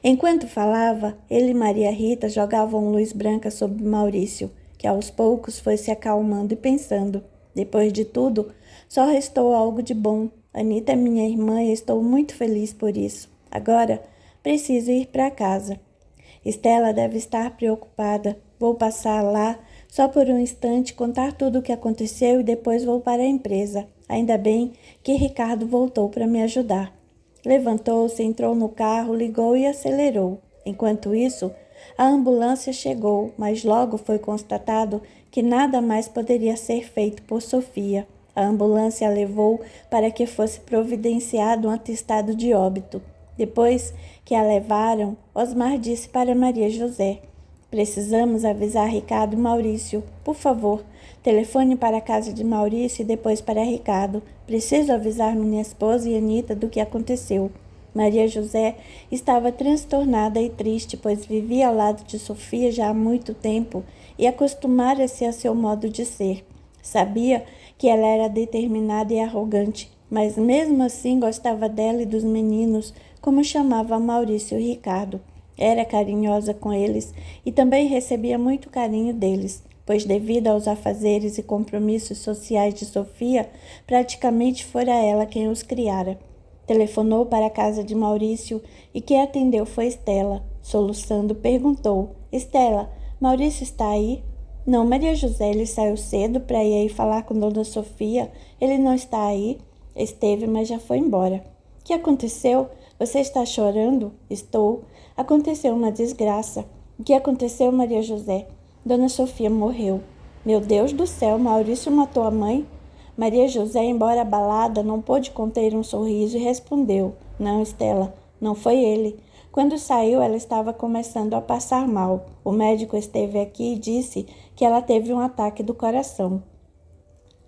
Enquanto falava, ele e Maria Rita jogavam luz branca sobre Maurício, que aos poucos foi se acalmando e pensando: depois de tudo, só restou algo de bom. Anita é minha irmã e estou muito feliz por isso. Agora, preciso ir para casa. Estela deve estar preocupada. Vou passar lá só por um instante, contar tudo o que aconteceu e depois vou para a empresa. Ainda bem que Ricardo voltou para me ajudar. Levantou-se, entrou no carro, ligou e acelerou. Enquanto isso, a ambulância chegou, mas logo foi constatado que nada mais poderia ser feito por Sofia. A ambulância a levou para que fosse providenciado um atestado de óbito. Depois que a levaram, Osmar disse para Maria José: Precisamos avisar Ricardo e Maurício. Por favor, telefone para a casa de Maurício e depois para Ricardo. Preciso avisar minha esposa e Anita do que aconteceu. Maria José estava transtornada e triste, pois vivia ao lado de Sofia já há muito tempo e acostumara-se a seu modo de ser. Sabia que ela era determinada e arrogante, mas mesmo assim gostava dela e dos meninos, como chamava Maurício e Ricardo. Era carinhosa com eles e também recebia muito carinho deles, pois devido aos afazeres e compromissos sociais de Sofia, praticamente fora ela quem os criara. Telefonou para a casa de Maurício e quem atendeu foi Estela. Soluçando, perguntou: Estela, Maurício está aí? Não, Maria José, ele saiu cedo para ir aí falar com Dona Sofia. Ele não está aí? Esteve, mas já foi embora. O que aconteceu? Você está chorando? Estou. Aconteceu uma desgraça. O que aconteceu, Maria José? Dona Sofia morreu. Meu Deus do céu, Maurício matou a mãe? Maria José, embora abalada, não pôde conter um sorriso e respondeu: Não, Estela, não foi ele. Quando saiu, ela estava começando a passar mal. O médico esteve aqui e disse que ela teve um ataque do coração.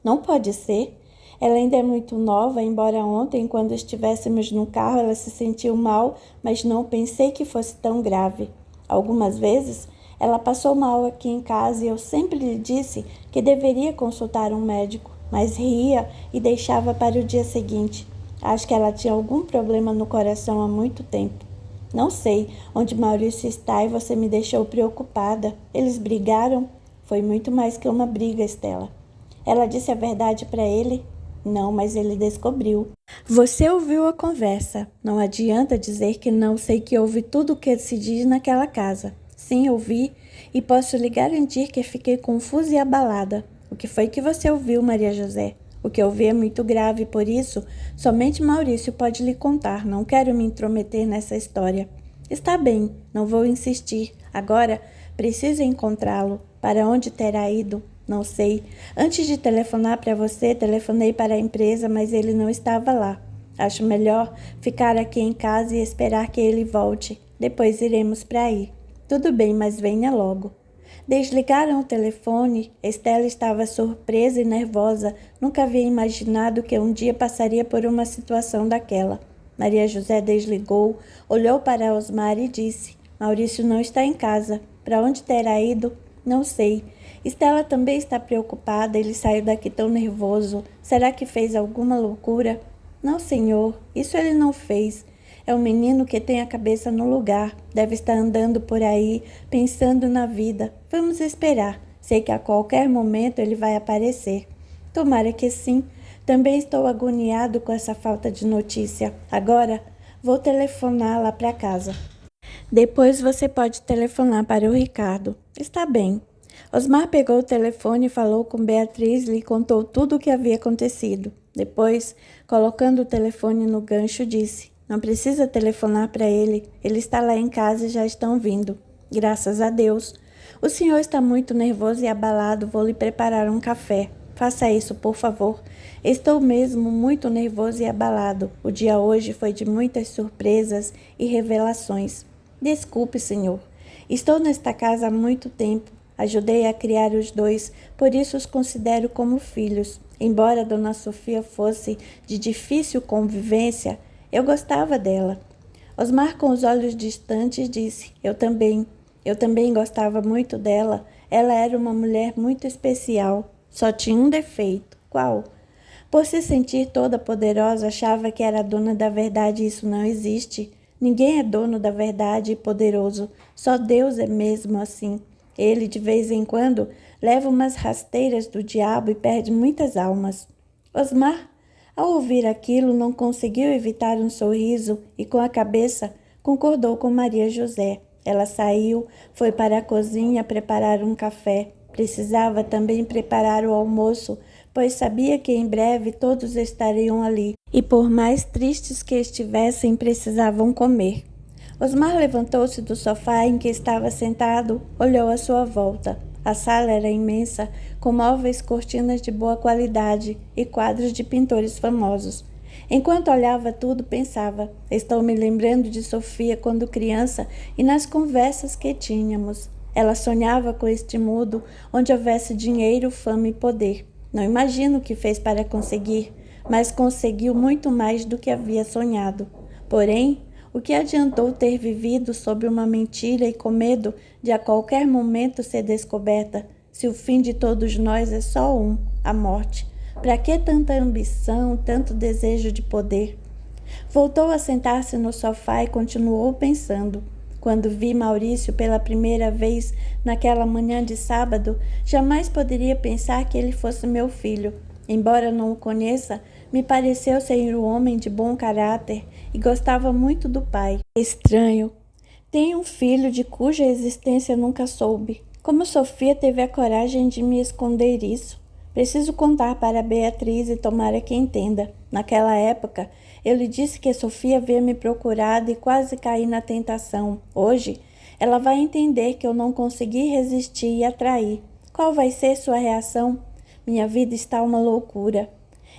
Não pode ser. Ela ainda é muito nova, embora ontem, quando estivéssemos no carro, ela se sentiu mal, mas não pensei que fosse tão grave. Algumas vezes, ela passou mal aqui em casa e eu sempre lhe disse que deveria consultar um médico, mas ria e deixava para o dia seguinte. Acho que ela tinha algum problema no coração há muito tempo. Não sei onde Maurício está e você me deixou preocupada. Eles brigaram? Foi muito mais que uma briga, Estela. Ela disse a verdade para ele? Não, mas ele descobriu. Você ouviu a conversa. Não adianta dizer que não sei que ouvi tudo o que se diz naquela casa. Sim, ouvi, e posso lhe garantir que fiquei confusa e abalada. O que foi que você ouviu, Maria José? O que ouvi é muito grave, por isso, somente Maurício pode lhe contar. Não quero me intrometer nessa história. Está bem, não vou insistir. Agora, preciso encontrá-lo. Para onde terá ido? Não sei. Antes de telefonar para você, telefonei para a empresa, mas ele não estava lá. Acho melhor ficar aqui em casa e esperar que ele volte. Depois iremos para aí. Tudo bem, mas venha logo. Desligaram o telefone. Estela estava surpresa e nervosa. Nunca havia imaginado que um dia passaria por uma situação daquela. Maria José desligou, olhou para Osmar e disse: Maurício não está em casa. Para onde terá ido? Não sei. Estela também está preocupada. Ele saiu daqui tão nervoso. Será que fez alguma loucura? Não, senhor. Isso ele não fez. É um menino que tem a cabeça no lugar. Deve estar andando por aí, pensando na vida. Vamos esperar. Sei que a qualquer momento ele vai aparecer. Tomara que sim. Também estou agoniado com essa falta de notícia. Agora, vou telefonar lá para casa. Depois você pode telefonar para o Ricardo. Está bem. Osmar pegou o telefone e falou com Beatriz e lhe contou tudo o que havia acontecido. Depois, colocando o telefone no gancho, disse: Não precisa telefonar para ele. Ele está lá em casa e já estão vindo. Graças a Deus. O senhor está muito nervoso e abalado. Vou lhe preparar um café. Faça isso, por favor. Estou mesmo muito nervoso e abalado. O dia hoje foi de muitas surpresas e revelações. Desculpe, senhor. Estou nesta casa há muito tempo. Ajudei a criar os dois, por isso os considero como filhos. Embora Dona Sofia fosse de difícil convivência, eu gostava dela. Osmar, com os olhos distantes, disse: Eu também gostava muito dela. Ela era uma mulher muito especial. Só tinha um defeito. Qual? Por se sentir toda poderosa, achava que era dona da verdade e isso não existe. Ninguém é dono da verdade e poderoso. Só Deus é mesmo assim. Ele, de vez em quando, leva umas rasteiras do diabo e perde muitas almas. Osmar, ao ouvir aquilo, não conseguiu evitar um sorriso e, com a cabeça, concordou com Maria José. Ela saiu, foi para a cozinha preparar um café. Precisava também preparar o almoço, pois sabia que em breve todos estariam ali, e por mais tristes que estivessem, precisavam comer. Osmar levantou-se do sofá em que estava sentado, olhou à sua volta. A sala era imensa, com móveis, cortinas de boa qualidade e quadros de pintores famosos. Enquanto olhava tudo, pensava: estou me lembrando de Sofia quando criança e nas conversas que tínhamos. Ela sonhava com este mundo onde houvesse dinheiro, fama e poder. Não imagino o que fez para conseguir, mas conseguiu muito mais do que havia sonhado. Porém, o que adiantou ter vivido sob uma mentira e com medo de a qualquer momento ser descoberta, se o fim de todos nós é só um, a morte? Para que tanta ambição, tanto desejo de poder? Voltou a sentar-se no sofá e continuou pensando. Quando vi Maurício pela primeira vez naquela manhã de sábado, jamais poderia pensar que ele fosse meu filho. Embora não o conheça, me pareceu ser um homem de bom caráter e gostava muito do pai. Estranho. Tenho um filho de cuja existência nunca soube. Como Sofia teve a coragem de me esconder isso? Preciso contar para Beatriz e tomara que entenda. Naquela época, eu lhe disse que Sofia havia me procurado e quase caí na tentação. Hoje, Ela vai entender que eu não consegui resistir e atrair. Qual vai ser sua reação? Minha vida está uma loucura.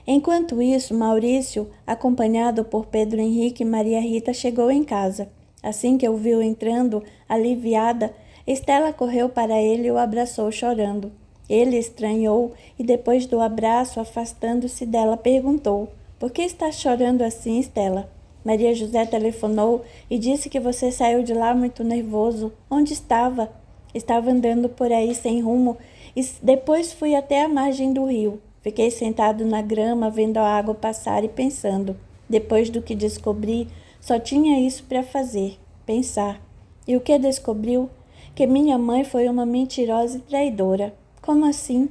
Enquanto isso, Maurício, acompanhado por Pedro Henrique e Maria Rita, chegou em casa. Assim que o viu entrando, aliviada, Estela correu para ele e o abraçou chorando. Ele estranhou e, depois do abraço, afastando-se dela, perguntou: por que está chorando assim, Estela? Maria José telefonou e disse que você saiu de lá muito nervoso. Onde estava? Estava andando por aí sem rumo e depois fui até a margem do rio. Fiquei sentado na grama, vendo a água passar e pensando. Depois do que descobri, só tinha isso para fazer, pensar. E o que descobriu? Que minha mãe foi uma mentirosa e traidora. Como assim?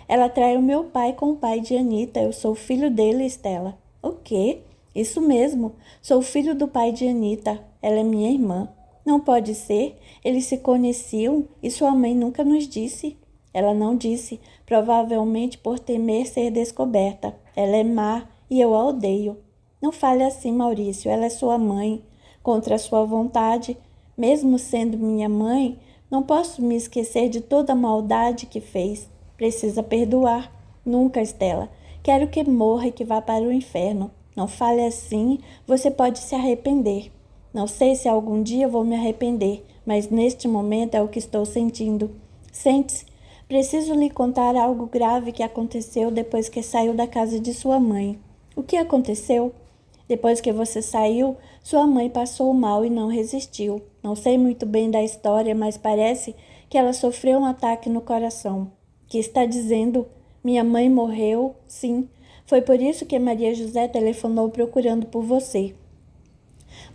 Ela traiu meu pai com o pai de Anita. Eu sou filho dele, Estela. O quê? Isso mesmo. Sou filho do pai de Anita. Ela é minha irmã. Não pode ser. Eles se conheciam e sua mãe nunca nos disse. Ela não disse, provavelmente por temer ser descoberta. Ela é má e eu a odeio. Não fale assim, Maurício. Ela é sua mãe. Contra sua vontade, mesmo sendo minha mãe, não posso me esquecer de toda a maldade que fez. Precisa perdoar. Nunca, Estela. Quero que morra e que vá para o inferno. Não fale assim, você pode se arrepender. Não sei se algum dia vou me arrepender, mas neste momento é o que estou sentindo. Sente-se. Preciso lhe contar algo grave que aconteceu depois que saiu da casa de sua mãe. O que aconteceu? Depois que você saiu, sua mãe passou mal e não resistiu. Não sei muito bem da história, mas parece que ela sofreu um ataque no coração. Que está dizendo? Minha mãe morreu? Sim. Foi por isso que Maria José telefonou procurando por você.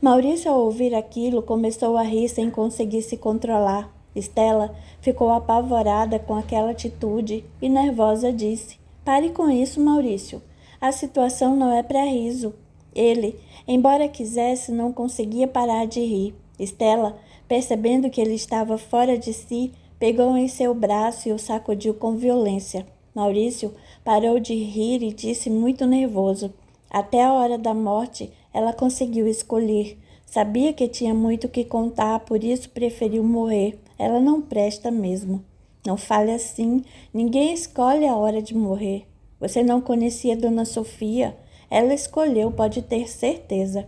Maurício, ao ouvir aquilo, começou a rir sem conseguir se controlar. Estela ficou apavorada com aquela atitude e nervosa disse: pare com isso, Maurício. A situação não é para riso. Ele, embora quisesse, não conseguia parar de rir. Estela, percebendo que ele estava fora de si, pegou em seu braço e o sacudiu com violência. Maurício parou de rir e disse muito nervoso: até a hora da morte ela conseguiu escolher. Sabia que tinha muito que contar, por isso preferiu morrer. Ela não presta mesmo. Não fale assim. Ninguém escolhe a hora de morrer. Você não conhecia Dona Sofia? Ela escolheu, pode ter certeza.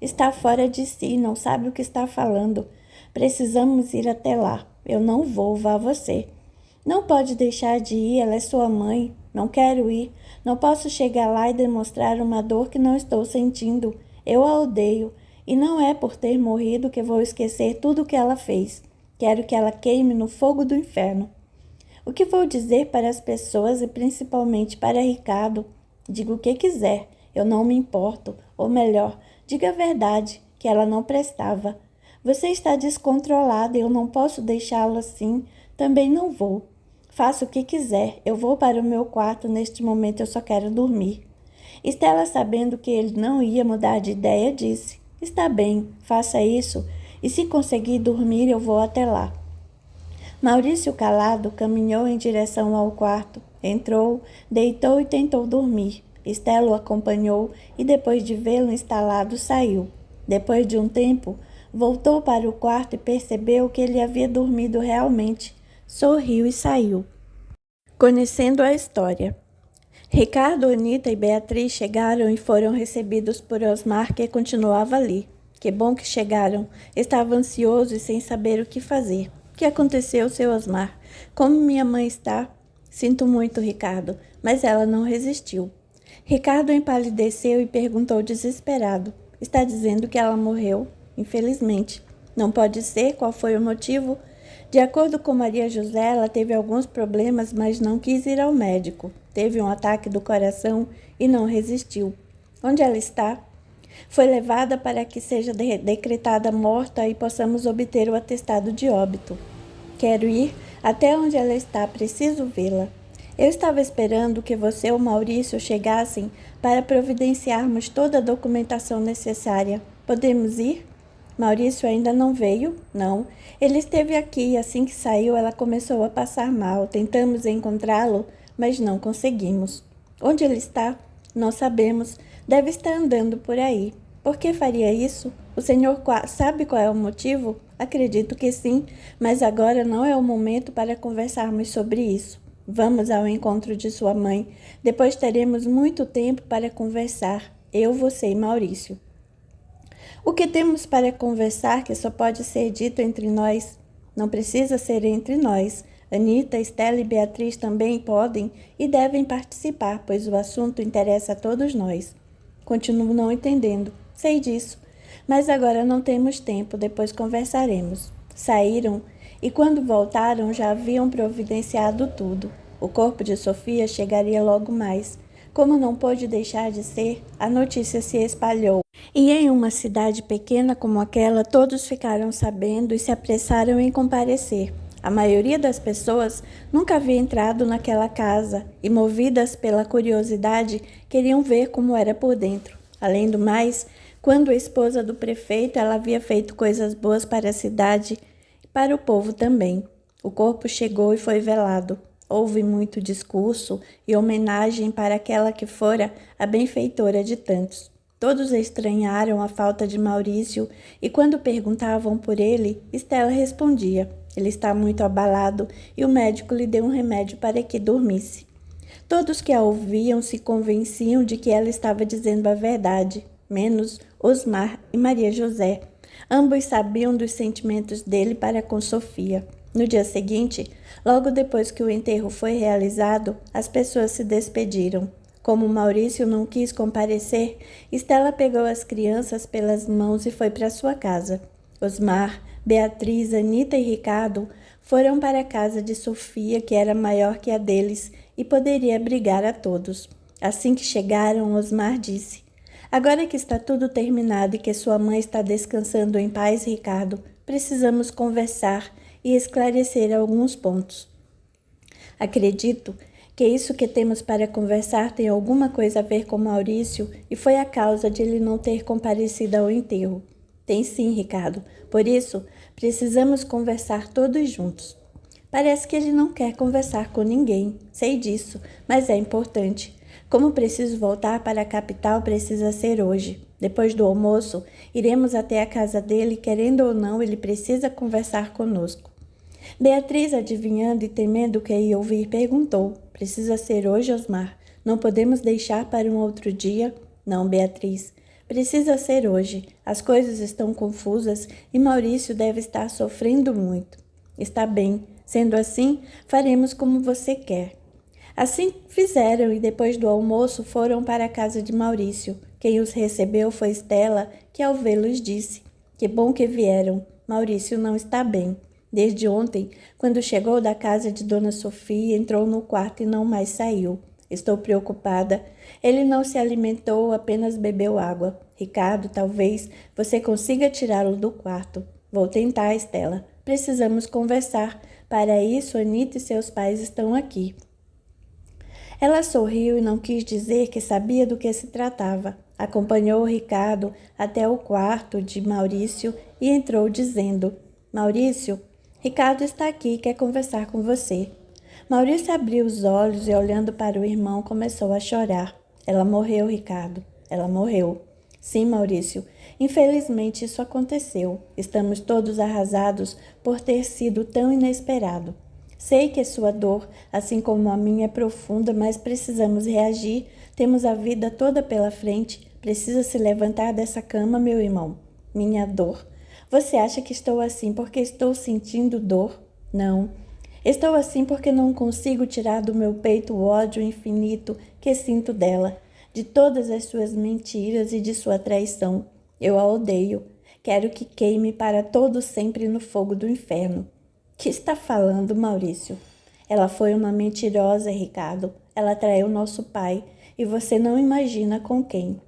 Está fora de si, não sabe o que está falando. Precisamos ir até lá. Eu não vou, vá você. Não pode deixar de ir, ela é sua mãe. Não quero ir. Não posso chegar lá e demonstrar uma dor que não estou sentindo. Eu a odeio. E não é por ter morrido que vou esquecer tudo o que ela fez. Quero que ela queime no fogo do inferno. O que vou dizer para as pessoas e principalmente para Ricardo? Diga o que quiser, eu não me importo. Ou melhor, diga a verdade, que ela não prestava. Você está descontrolada e eu não posso deixá-lo assim. Também não vou. Faça o que quiser, eu vou para o meu quarto, neste momento eu só quero dormir. Estela, sabendo que ele não ia mudar de ideia, disse: está bem, faça isso, e se conseguir dormir eu vou até lá. Maurício, calado, caminhou em direção ao quarto, entrou, deitou e tentou dormir. Estela o acompanhou e, depois de vê-lo instalado, saiu. Depois de um tempo, voltou para o quarto e percebeu que ele havia dormido realmente. Sorriu e saiu. Conhecendo a história. Ricardo, Anita e Beatriz chegaram e foram recebidos por Osmar, que continuava ali. Que bom que chegaram. Estava ansioso e sem saber o que fazer. O que aconteceu, seu Osmar? Como minha mãe está? Sinto muito, Ricardo, mas ela não resistiu. Ricardo empalideceu e perguntou desesperado: está dizendo que ela morreu? Infelizmente. Não pode ser? Qual foi o motivo? De acordo com Maria José, ela teve alguns problemas, mas não quis ir ao médico. Teve um ataque do coração e não resistiu. Onde ela está? Foi levada para que seja decretada morta e possamos obter o atestado de óbito. Quero ir até onde ela está, preciso vê-la. Eu estava esperando que você ou Maurício chegassem para providenciarmos toda a documentação necessária. Podemos ir? Maurício ainda não veio? Não. Ele esteve aqui e assim que saiu ela começou a passar mal. Tentamos encontrá-lo, mas não conseguimos. Onde ele está? Não sabemos. Deve estar andando por aí. Por que faria isso? O senhor sabe qual é o motivo? Acredito que sim, mas agora não é o momento para conversarmos sobre isso. Vamos ao encontro de sua mãe. Depois teremos muito tempo para conversar, eu, você e Maurício. O que temos para conversar que só pode ser dito entre nós? Não precisa ser entre nós. Anita, Estela e Beatriz também podem e devem participar, pois o assunto interessa a todos nós. Continuo não entendendo. Sei disso. Mas agora não temos tempo, depois conversaremos. Saíram e quando voltaram já haviam providenciado tudo. O corpo de Sofia chegaria logo mais. Como não pôde deixar de ser, a notícia se espalhou. E em uma cidade pequena como aquela, todos ficaram sabendo e se apressaram em comparecer. A maioria das pessoas nunca havia entrado naquela casa e, movidas pela curiosidade, queriam ver como era por dentro. Além do mais, quando a esposa do prefeito, ela havia feito coisas boas para a cidade e para o povo também. O corpo chegou e foi velado. Houve muito discurso e homenagem para aquela que fora a benfeitora de tantos. Todos estranharam a falta de Maurício e quando perguntavam por ele, Estela respondia. Ele está muito abalado e o médico lhe deu um remédio para que dormisse. Todos que a ouviam se convenciam de que ela estava dizendo a verdade, menos Osmar e Maria José. Ambos sabiam dos sentimentos dele para com Sofia. No dia seguinte, logo depois que o enterro foi realizado, as pessoas se despediram. Como Maurício não quis comparecer, Estela pegou as crianças pelas mãos e foi para sua casa. Osmar, Beatriz, Anita e Ricardo foram para a casa de Sofia, que era maior que a deles e poderia abrigar a todos. Assim que chegaram, Osmar disse: agora que está tudo terminado e que sua mãe está descansando em paz, Ricardo, precisamos conversar e esclarecer alguns pontos. Acredito que isso que temos para conversar tem alguma coisa a ver com Maurício e foi a causa de ele não ter comparecido ao enterro. Tem sim, Ricardo. Por isso, precisamos conversar todos juntos. Parece que ele não quer conversar com ninguém. Sei disso, mas é importante. Como preciso voltar para a capital, precisa ser hoje. Depois do almoço, iremos até a casa dele, querendo ou não, ele precisa conversar conosco. Beatriz, adivinhando e temendo o que ia ouvir, perguntou: precisa ser hoje, Osmar? Não podemos deixar para um outro dia? Não, Beatriz. Precisa ser hoje. As coisas estão confusas e Maurício deve estar sofrendo muito. Está bem. Sendo assim, faremos como você quer. Assim fizeram e depois do almoço foram para a casa de Maurício. Quem os recebeu foi Estela, que ao vê-los disse: que bom que vieram. Maurício não está bem. Desde ontem, quando chegou da casa de Dona Sofia, entrou no quarto e não mais saiu. Estou preocupada. Ele não se alimentou, apenas bebeu água. Ricardo, talvez você consiga tirá-lo do quarto. Vou tentar, Estela. Precisamos conversar. Para isso, Anita e seus pais estão aqui. Ela sorriu e não quis dizer que sabia do que se tratava. Acompanhou o Ricardo até o quarto de Maurício e entrou dizendo: Maurício, Ricardo está aqui e quer conversar com você. Maurício abriu os olhos e, olhando para o irmão, começou a chorar. Ela morreu, Ricardo. Ela morreu. Sim, Maurício. Infelizmente, isso aconteceu. Estamos todos arrasados por ter sido tão inesperado. Sei que a sua dor, assim como a minha, é profunda, mas precisamos reagir. Temos a vida toda pela frente. Precisa se levantar dessa cama, meu irmão. Minha dor. Você acha que estou assim porque estou sentindo dor? Não. Estou assim porque não consigo tirar do meu peito o ódio infinito que sinto dela, de todas as suas mentiras e de sua traição. Eu a odeio. Quero que queime para todo sempre no fogo do inferno. Que está falando, Maurício? Ela foi uma mentirosa, Ricardo. Ela traiu nosso pai e você não imagina com quem.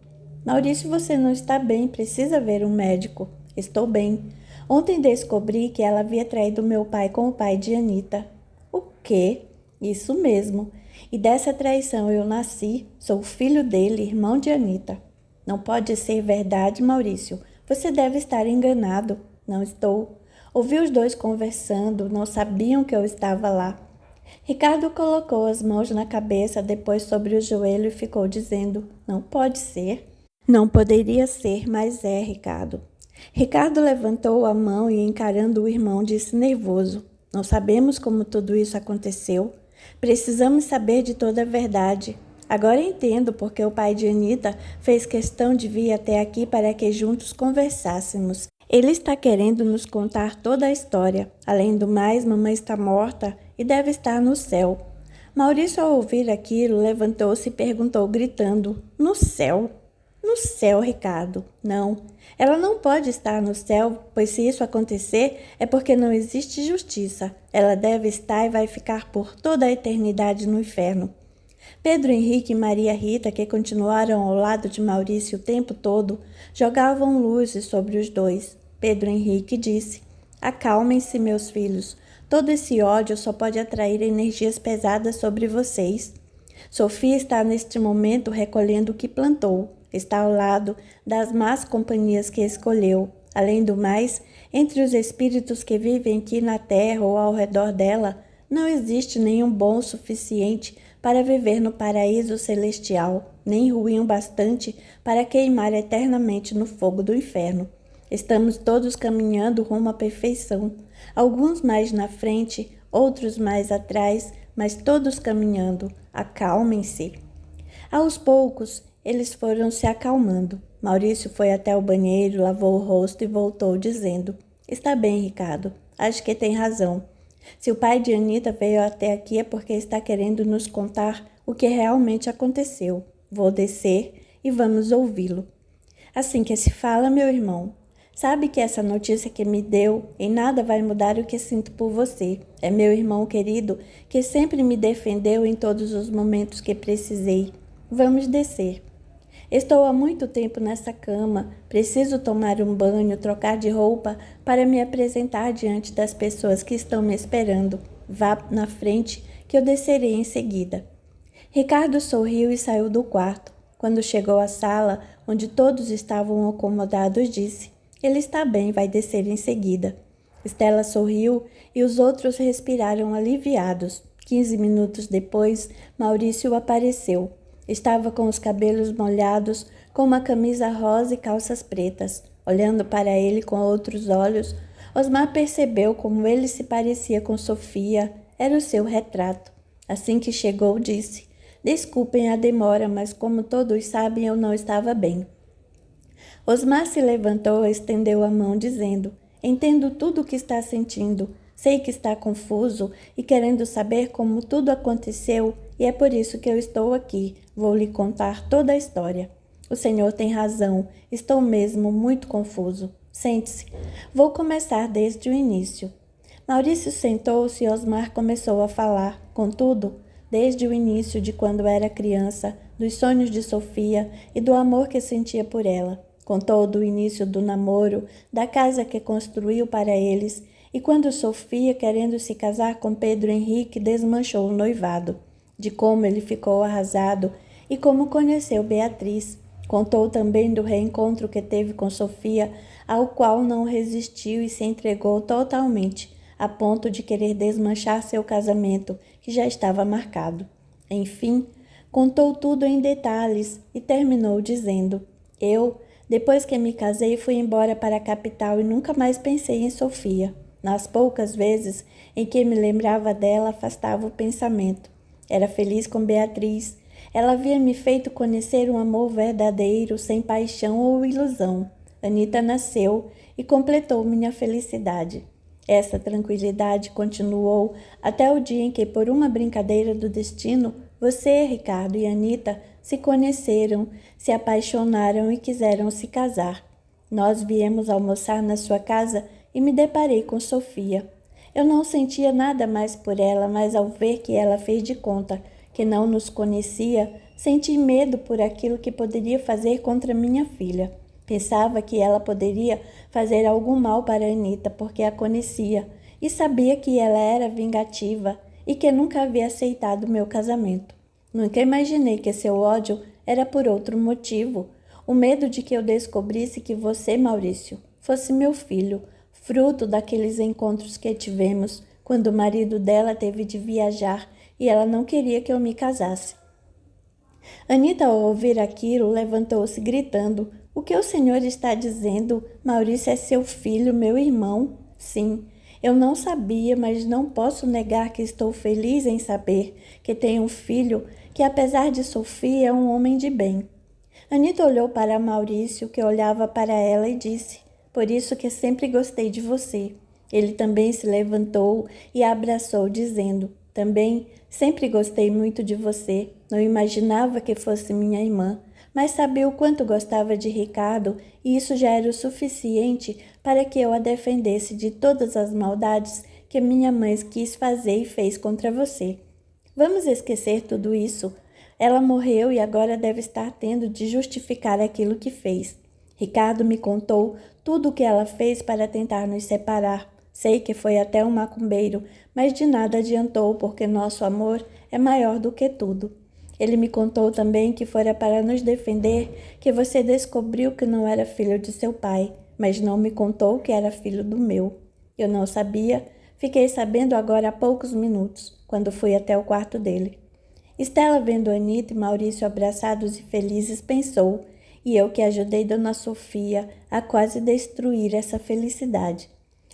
Maurício, você não está bem, precisa ver um médico. Estou bem. Ontem descobri que ela havia traído meu pai com o pai de Anita. O quê? Isso mesmo. E dessa traição eu nasci, sou filho dele, irmão de Anita. Não pode ser verdade, Maurício. Você deve estar enganado. Não estou. Ouvi os dois conversando, não sabiam que eu estava lá. Ricardo colocou as mãos na cabeça, depois sobre o joelho e ficou dizendo: não pode ser. Não poderia ser, mas é, Ricardo. Ricardo levantou a mão e, encarando o irmão, disse nervoso: Não sabemos como tudo isso aconteceu. Precisamos saber de toda a verdade. Agora entendo porque o pai de Anita fez questão de vir até aqui para que juntos conversássemos. Ele está querendo nos contar toda a história. Além do mais, mamãe está morta e deve estar no céu. Maurício, ao ouvir aquilo, levantou-se e perguntou, gritando: No céu? No céu, Ricardo. Não. Ela não pode estar no céu, pois se isso acontecer, é porque não existe justiça. Ela deve estar e vai ficar por toda a eternidade no inferno. Pedro Henrique e Maria Rita, que continuaram ao lado de Maurício o tempo todo, jogavam luzes sobre os dois. Pedro Henrique disse: Acalmem-se, meus filhos. Todo esse ódio só pode atrair energias pesadas sobre vocês. Sofia está neste momento recolhendo o que plantou. Está ao lado das más companhias que escolheu. Além do mais, entre os espíritos que vivem aqui na terra ou ao redor dela, não existe nenhum bom o suficiente para viver no paraíso celestial, nem ruim o bastante para queimar eternamente no fogo do inferno. Estamos todos caminhando rumo à perfeição, alguns mais na frente, outros mais atrás, mas todos caminhando. Acalmem-se. Aos poucos, eles foram se acalmando. Maurício foi até o banheiro, lavou o rosto e voltou dizendo: Está bem, Ricardo. Acho que tem razão. Se o pai de Anita veio até aqui é porque está querendo nos contar o que realmente aconteceu. Vou descer e vamos ouvi-lo. Assim que se fala, meu irmão. Sabe que essa notícia que me deu em nada vai mudar o que sinto por você. É meu irmão querido que sempre me defendeu em todos os momentos que precisei. Vamos descer. Estou há muito tempo nessa cama, preciso tomar um banho, trocar de roupa para me apresentar diante das pessoas que estão me esperando. Vá na frente que eu descerei em seguida. Ricardo sorriu e saiu do quarto. Quando chegou à sala, onde todos estavam acomodados, disse: Ele está bem, vai descer em seguida. Estela sorriu e os outros respiraram aliviados. 15 minutos depois, Maurício apareceu. Estava com os cabelos molhados, com uma camisa rosa e calças pretas. Olhando para ele com outros olhos, Osmar percebeu como ele se parecia com Sofia. Era o seu retrato. Assim que chegou, disse: Desculpem a demora, mas como todos sabem, eu não estava bem. Osmar se levantou e estendeu a mão, dizendo: Entendo tudo o que está sentindo. Sei que está confuso e querendo saber como tudo aconteceu, e é por isso que eu estou aqui. Vou lhe contar toda a história. O senhor tem razão. Estou mesmo muito confuso. Sente-se. Vou começar desde o início. Maurício sentou-se e Osmar começou a falar. Contudo, desde o início de quando era criança, dos sonhos de Sofia e do amor que sentia por ela. Contou do início do namoro, da casa que construiu para eles, e quando Sofia, querendo se casar com Pedro Henrique, desmanchou o noivado, de como ele ficou arrasado e como conheceu Beatriz. Contou também do reencontro que teve com Sofia, ao qual não resistiu e se entregou totalmente, a ponto de querer desmanchar seu casamento, que já estava marcado. Enfim, contou tudo em detalhes e terminou dizendo: depois que me casei, fui embora para a capital e nunca mais pensei em Sofia. Nas poucas vezes em que me lembrava dela, afastava o pensamento. Era feliz com Beatriz. Ela havia me feito conhecer um amor verdadeiro, sem paixão ou ilusão. Anita nasceu e completou minha felicidade. Essa tranquilidade continuou até o dia em que, por uma brincadeira do destino, você, Ricardo e Anita se conheceram, se apaixonaram e quiseram se casar. Nós viemos almoçar na sua casa e me deparei com Sofia. Eu não sentia nada mais por ela, mas ao ver que ela fez de conta que não nos conhecia, senti medo por aquilo que poderia fazer contra minha filha. Pensava que ela poderia fazer algum mal para Anita porque a conhecia e sabia que ela era vingativa e que nunca havia aceitado meu casamento. Nunca imaginei que seu ódio era por outro motivo, o medo de que eu descobrisse que você, Maurício, fosse meu filho, fruto daqueles encontros que tivemos quando o marido dela teve de viajar e ela não queria que eu me casasse. Anita, ao ouvir aquilo, levantou-se gritando: O que o senhor está dizendo? Maurício é seu filho, meu irmão? Sim. Eu não sabia, mas não posso negar que estou feliz em saber que tenho um filho que, apesar de Sofia, é um homem de bem. Anita olhou para Maurício, que olhava para ela, e disse: por isso que sempre gostei de você. Ele também se levantou e a abraçou, dizendo: também sempre gostei muito de você. Não imaginava que fosse minha irmã, mas sabia o quanto gostava de Ricardo, e isso já era o suficiente para que eu a defendesse de todas as maldades que minha mãe quis fazer e fez contra você. Vamos esquecer tudo isso. Ela morreu e agora deve estar tendo de justificar aquilo que fez. Ricardo me contou tudo o que ela fez para tentar nos separar. Sei que foi até um macumbeiro, mas de nada adiantou porque nosso amor é maior do que tudo. Ele me contou também que fora para nos defender que você descobriu que não era filho de seu pai, mas não me contou que era filho do meu. Eu não sabia, fiquei sabendo agora há poucos minutos, quando fui até o quarto dele. Estela, vendo Anita e Maurício abraçados e felizes, pensou: e eu que ajudei Dona Sofia a quase destruir essa felicidade.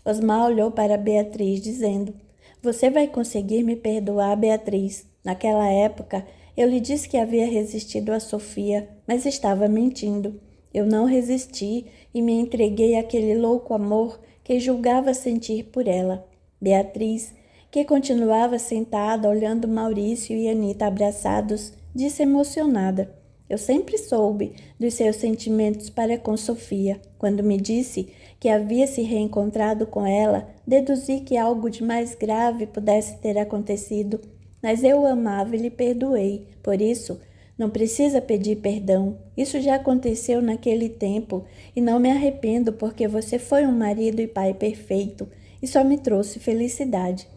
Osmar olhou para Beatriz, dizendo: você vai conseguir me perdoar, Beatriz. Naquela época, eu lhe disse que havia resistido a Sofia, mas estava mentindo. Eu não resisti e me entreguei àquele louco amor que julgava sentir por ela. Beatriz, que continuava sentada olhando Maurício e Anita abraçados, disse emocionada: eu sempre soube dos seus sentimentos para com Sofia. Quando me disse que havia se reencontrado com ela, deduzi que algo de mais grave pudesse ter acontecido. Mas eu o amava e lhe perdoei. Por isso, não precisa pedir perdão. Isso já aconteceu naquele tempo e não me arrependo porque você foi um marido e pai perfeito e só me trouxe felicidade.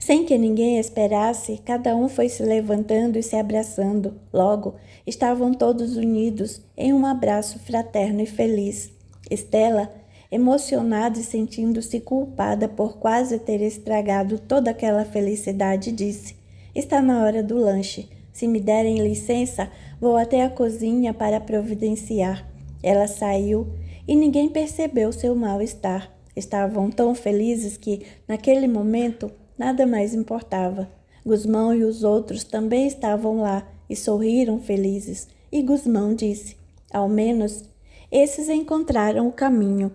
Sem que ninguém esperasse, cada um foi se levantando e se abraçando. Logo, estavam todos unidos em um abraço fraterno e feliz. Estela, emocionada e sentindo-se culpada por quase ter estragado toda aquela felicidade, disse: está na hora do lanche. Se me derem licença, vou até a cozinha para providenciar. Ela saiu e ninguém percebeu seu mal-estar. Estavam tão felizes que, naquele momento, nada mais importava. Gusmão e os outros também estavam lá e sorriram felizes. E Gusmão disse: ao menos, esses encontraram o caminho.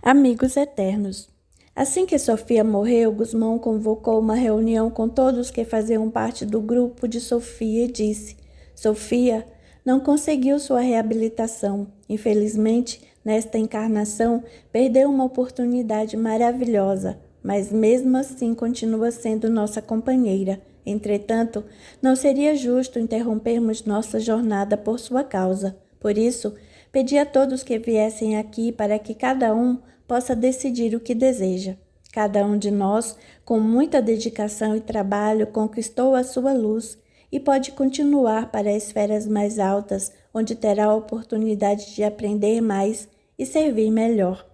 Amigos eternos. Assim que Sofia morreu, Gusmão convocou uma reunião com todos que faziam parte do grupo de Sofia e disse: Sofia não conseguiu sua reabilitação. Infelizmente, nesta encarnação, perdeu uma oportunidade maravilhosa, mas mesmo assim continua sendo nossa companheira. Entretanto, não seria justo interrompermos nossa jornada por sua causa. Por isso, pedi a todos que viessem aqui para que cada um possa decidir o que deseja. Cada um de nós, com muita dedicação e trabalho, conquistou a sua luz e pode continuar para esferas mais altas, onde terá a oportunidade de aprender mais e servir melhor.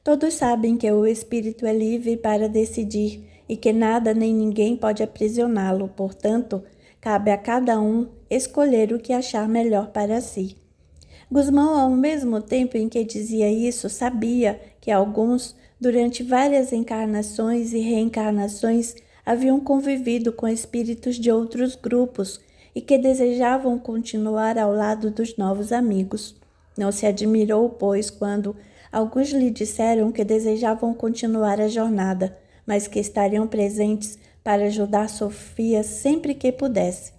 Todos sabem que o espírito é livre para decidir e que nada nem ninguém pode aprisioná-lo, portanto, cabe a cada um escolher o que achar melhor para si. Gusmão, ao mesmo tempo em que dizia isso, sabia que alguns, durante várias encarnações e reencarnações, haviam convivido com espíritos de outros grupos e que desejavam continuar ao lado dos novos amigos. Não se admirou, pois, quando alguns lhe disseram que desejavam continuar a jornada, mas que estariam presentes para ajudar Sofia sempre que pudesse.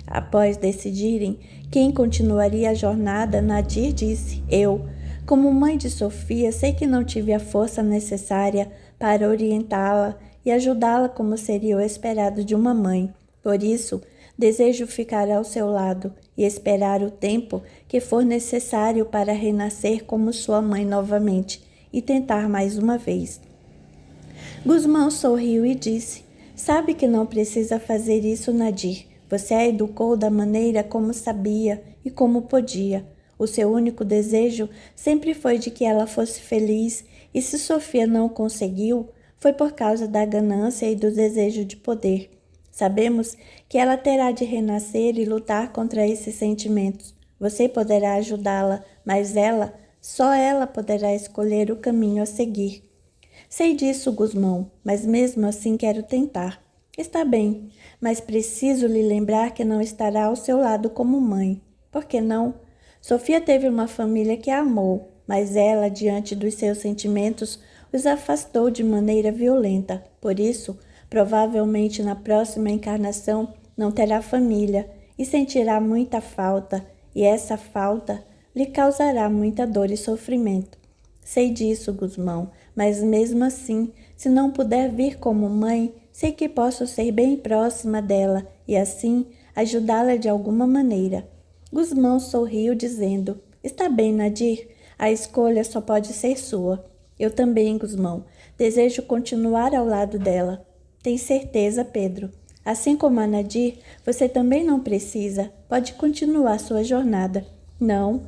Após decidirem quem continuaria a jornada, Nadir disse: eu, como mãe de Sofia, sei que não tive a força necessária para orientá-la e ajudá-la como seria o esperado de uma mãe. Por isso, desejo ficar ao seu lado e esperar o tempo que for necessário para renascer como sua mãe novamente e tentar mais uma vez. Gusmão sorriu e disse: sabe que não precisa fazer isso, Nadir. Você a educou da maneira como sabia e como podia. O seu único desejo sempre foi de que ela fosse feliz, e se Sofia não conseguiu, foi por causa da ganância e do desejo de poder. Sabemos que ela terá de renascer e lutar contra esses sentimentos. Você poderá ajudá-la, mas só ela poderá escolher o caminho a seguir. Sei disso, Gusmão, mas mesmo assim quero tentar. Está bem, mas preciso lhe lembrar que não estará ao seu lado como mãe. Por que não? Sofia teve uma família que a amou, mas ela, diante dos seus sentimentos, os afastou de maneira violenta. Por isso, provavelmente na próxima encarnação não terá família e sentirá muita falta, e essa falta lhe causará muita dor e sofrimento. Sei disso, Gusmão, mas mesmo assim, se não puder vir como mãe, sei que posso ser bem próxima dela e assim ajudá-la de alguma maneira. Gusmão sorriu dizendo, está bem, Nadir, a escolha só pode ser sua. Eu também, Gusmão, desejo continuar ao lado dela. Tem certeza, Pedro? Assim como a Nadir, você também não precisa, pode continuar sua jornada. Não,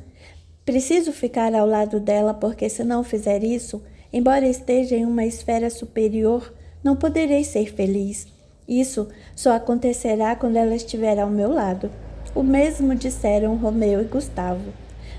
preciso ficar ao lado dela porque se não fizer isso, embora esteja em uma esfera superior, não poderei ser feliz. Isso só acontecerá quando ela estiver ao meu lado. O mesmo disseram Romeu e Gustavo.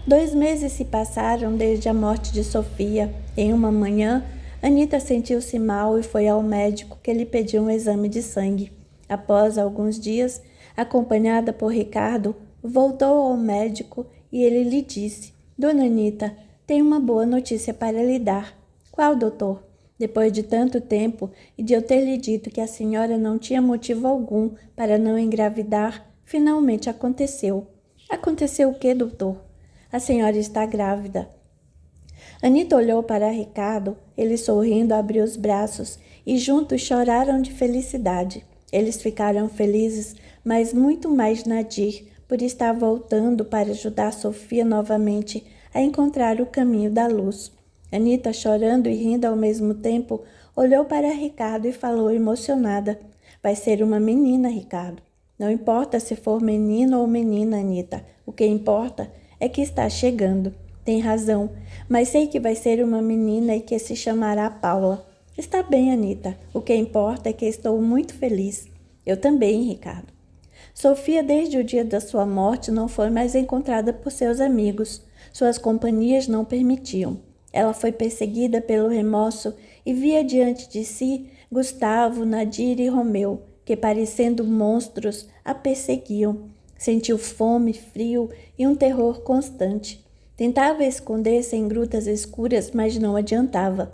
2 meses se passaram desde a morte de Sofia. Em uma manhã, Anita sentiu-se mal e foi ao médico que lhe pediu um exame de sangue. Após alguns dias, acompanhada por Ricardo, voltou ao médico e ele lhe disse, Dona Anita, tenho uma boa notícia para lhe dar. Qual, doutor? Depois de tanto tempo e de eu ter lhe dito que a senhora não tinha motivo algum para não engravidar, finalmente aconteceu. Aconteceu o quê, doutor? A senhora está grávida. Anita olhou para Ricardo, ele sorrindo abriu os braços e juntos choraram de felicidade. Eles ficaram felizes, mas muito mais Nadir, por estar voltando para ajudar Sofia novamente a encontrar o caminho da luz. Anita, chorando e rindo ao mesmo tempo, olhou para Ricardo e falou emocionada. Vai ser uma menina, Ricardo. Não importa se for menino ou menina, Anita. O que importa é que está chegando. Tem razão, mas sei que vai ser uma menina e que se chamará Paula. Está bem, Anita. O que importa é que estou muito feliz. Eu também, Ricardo. Sofia, desde o dia da sua morte, não foi mais encontrada por seus amigos. Suas companhias não permitiam. Ela foi perseguida pelo remorso e via diante de si Gustavo, Nadir e Romeu, que, parecendo monstros, a perseguiam. Sentiu fome, frio e um terror constante. Tentava esconder-se em grutas escuras, mas não adiantava.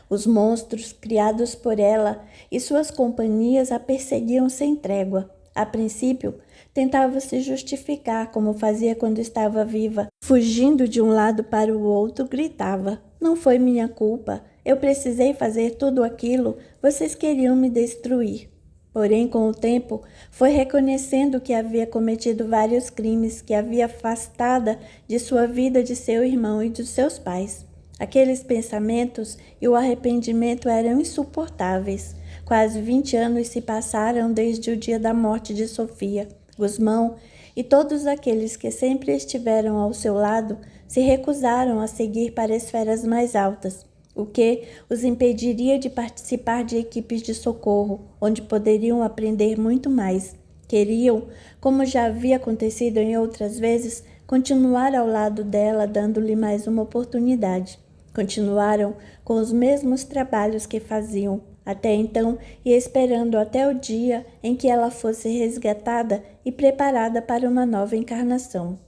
Os monstros, criados por ela e suas companhias, a perseguiam sem trégua. A princípio, tentava se justificar como fazia quando estava viva. Fugindo de um lado para o outro, gritava, não foi minha culpa, eu precisei fazer tudo aquilo, vocês queriam me destruir. Porém, com o tempo, foi reconhecendo que havia cometido vários crimes, que havia afastada de sua vida de seu irmão e de seus pais. Aqueles pensamentos e o arrependimento eram insuportáveis. Quase 20 anos se passaram desde o dia da morte de Sofia. Gusmão e todos aqueles que sempre estiveram ao seu lado se recusaram a seguir para esferas mais altas, o que os impediria de participar de equipes de socorro, onde poderiam aprender muito mais. Queriam, como já havia acontecido em outras vezes, continuar ao lado dela, dando-lhe mais uma oportunidade. Continuaram com os mesmos trabalhos que faziam até então e esperando até o dia em que ela fosse resgatada e preparada para uma nova encarnação.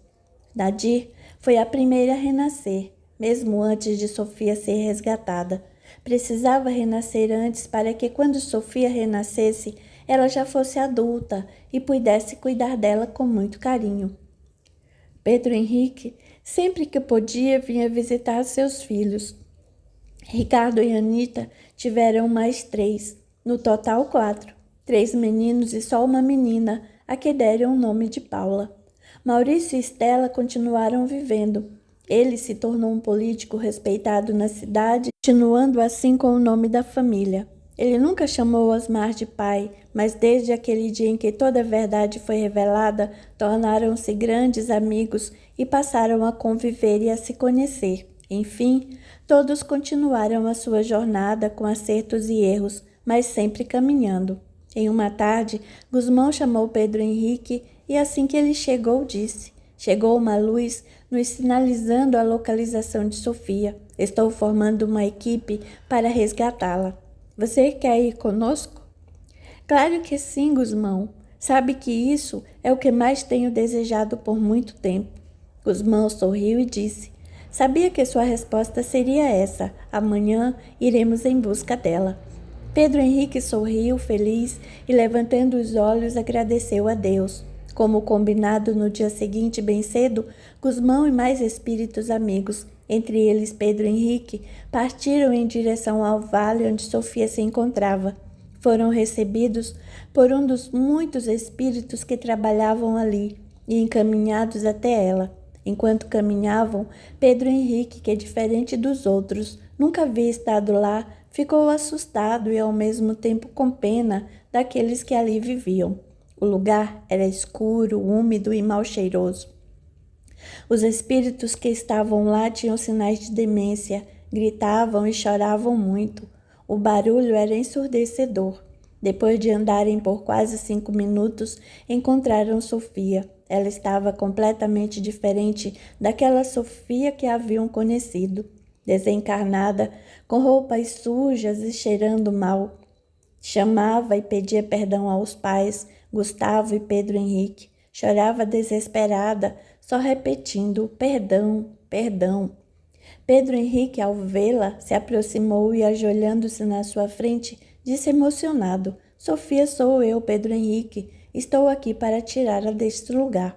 Nadir foi a primeira a renascer, mesmo antes de Sofia ser resgatada. Precisava renascer antes para que quando Sofia renascesse, ela já fosse adulta e pudesse cuidar dela com muito carinho. Pedro Henrique, sempre que podia, vinha visitar seus filhos. Ricardo e Anita tiveram mais 3, no total 4. 3 meninos e só uma menina, a que deram o nome de Paula. Maurício e Estela continuaram vivendo. Ele se tornou um político respeitado na cidade, continuando assim com o nome da família. Ele nunca chamou Osmar de pai, mas desde aquele dia em que toda a verdade foi revelada, tornaram-se grandes amigos e passaram a conviver e a se conhecer. Enfim, todos continuaram a sua jornada com acertos e erros, mas sempre caminhando. Em uma tarde, Gusmão chamou Pedro Henrique e assim que ele chegou disse, Chegou uma luz nos sinalizando a localização de Sofia. Estou formando uma equipe para resgatá-la. Você quer ir conosco? Claro que sim, Gusmão. Sabe que isso é o que mais tenho desejado por muito tempo. Gusmão sorriu e disse: sabia que sua resposta seria essa. Amanhã iremos em busca dela. Pedro Henrique sorriu feliz e, levantando os olhos, agradeceu a Deus. Como combinado no dia seguinte, bem cedo, Gusmão e mais espíritos amigos, entre eles Pedro Henrique, partiram em direção ao vale onde Sofia se encontrava. Foram recebidos por um dos muitos espíritos que trabalhavam ali e encaminhados até ela. Enquanto caminhavam, Pedro Henrique, que diferente dos outros, nunca havia estado lá, ficou assustado e ao mesmo tempo com pena daqueles que ali viviam. O lugar era escuro, úmido e mal cheiroso. Os espíritos que estavam lá tinham sinais de demência, gritavam e choravam muito. O barulho era ensurdecedor. Depois de andarem por quase 5 minutos, encontraram Sofia. Ela estava completamente diferente daquela Sofia que haviam conhecido. Desencarnada, com roupas sujas e cheirando mal. Chamava e pedia perdão aos pais, Gustavo e Pedro Henrique. Chorava desesperada, só repetindo: perdão, perdão. Pedro Henrique, ao vê-la, se aproximou e, ajoelhando-se na sua frente, disse emocionado: Sofia, sou eu, Pedro Henrique. Estou aqui para tirá-la deste lugar.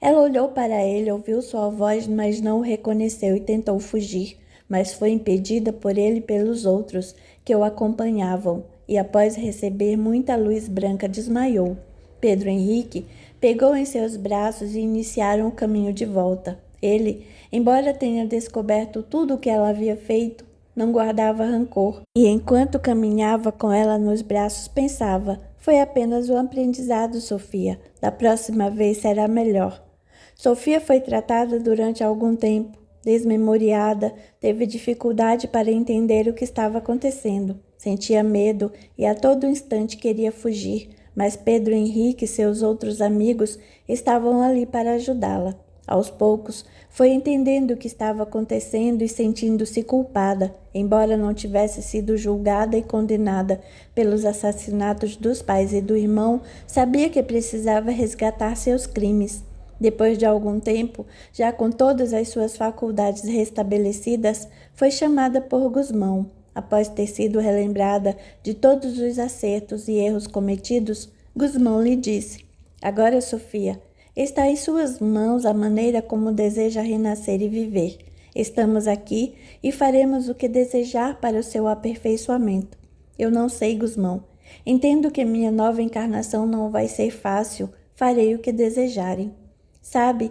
Ela olhou para ele, ouviu sua voz, mas não o reconheceu e tentou fugir, mas foi impedida por ele e pelos outros que o acompanhavam, e após receber muita luz branca desmaiou. Pedro Henrique pegou em seus braços e iniciaram o caminho de volta. Ele, embora tenha descoberto tudo o que ela havia feito, não guardava rancor, e enquanto caminhava com ela nos braços pensava: foi apenas um aprendizado, Sofia. Da próxima vez será melhor. Sofia foi tratada durante algum tempo. Desmemoriada, teve dificuldade para entender o que estava acontecendo. Sentia medo e a todo instante queria fugir, mas Pedro Henrique e seus outros amigos estavam ali para ajudá-la. Aos poucos, foi entendendo o que estava acontecendo e sentindo-se culpada, embora não tivesse sido julgada e condenada pelos assassinatos dos pais e do irmão, sabia que precisava resgatar seus crimes. Depois de algum tempo, já com todas as suas faculdades restabelecidas, foi chamada por Gusmão. Após ter sido relembrada de todos os acertos e erros cometidos, Gusmão lhe disse: agora, Sofia, está em suas mãos a maneira como deseja renascer e viver. Estamos aqui e faremos o que desejar para o seu aperfeiçoamento. Eu não sei, Gusmão. Entendo que minha nova encarnação não vai ser fácil. Farei o que desejarem. Sabe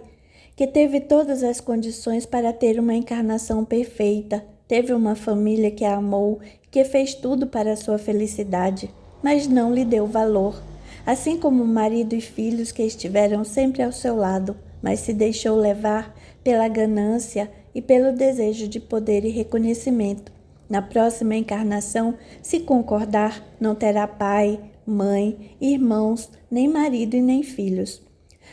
que teve todas as condições para ter uma encarnação perfeita. Teve uma família que a amou, que fez tudo para a sua felicidade, mas não lhe deu valor. Assim como marido e filhos que estiveram sempre ao seu lado, mas se deixou levar pela ganância e pelo desejo de poder e reconhecimento. Na próxima encarnação, se concordar, não terá pai, mãe, irmãos, nem marido e nem filhos.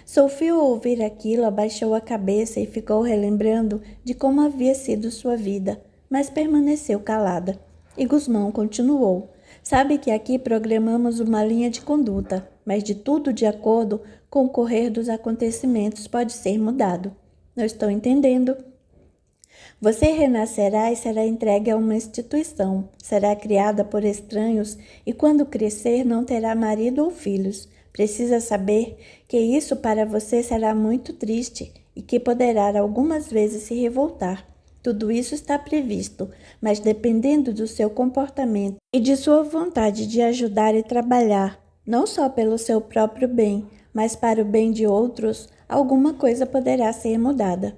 Sofia, ao ouvir aquilo, abaixou a cabeça e ficou relembrando de como havia sido sua vida, mas permaneceu calada. E Gusmão continuou: sabe que aqui programamos uma linha de conduta, mas de tudo de acordo com o correr dos acontecimentos pode ser mudado. Não estou entendendo. Você renascerá e será entregue a uma instituição, será criada por estranhos e quando crescer não terá marido ou filhos. Precisa saber que isso para você será muito triste e que poderá algumas vezes se revoltar. Tudo isso está previsto, mas dependendo do seu comportamento e de sua vontade de ajudar e trabalhar, não só pelo seu próprio bem, mas para o bem de outros, alguma coisa poderá ser mudada.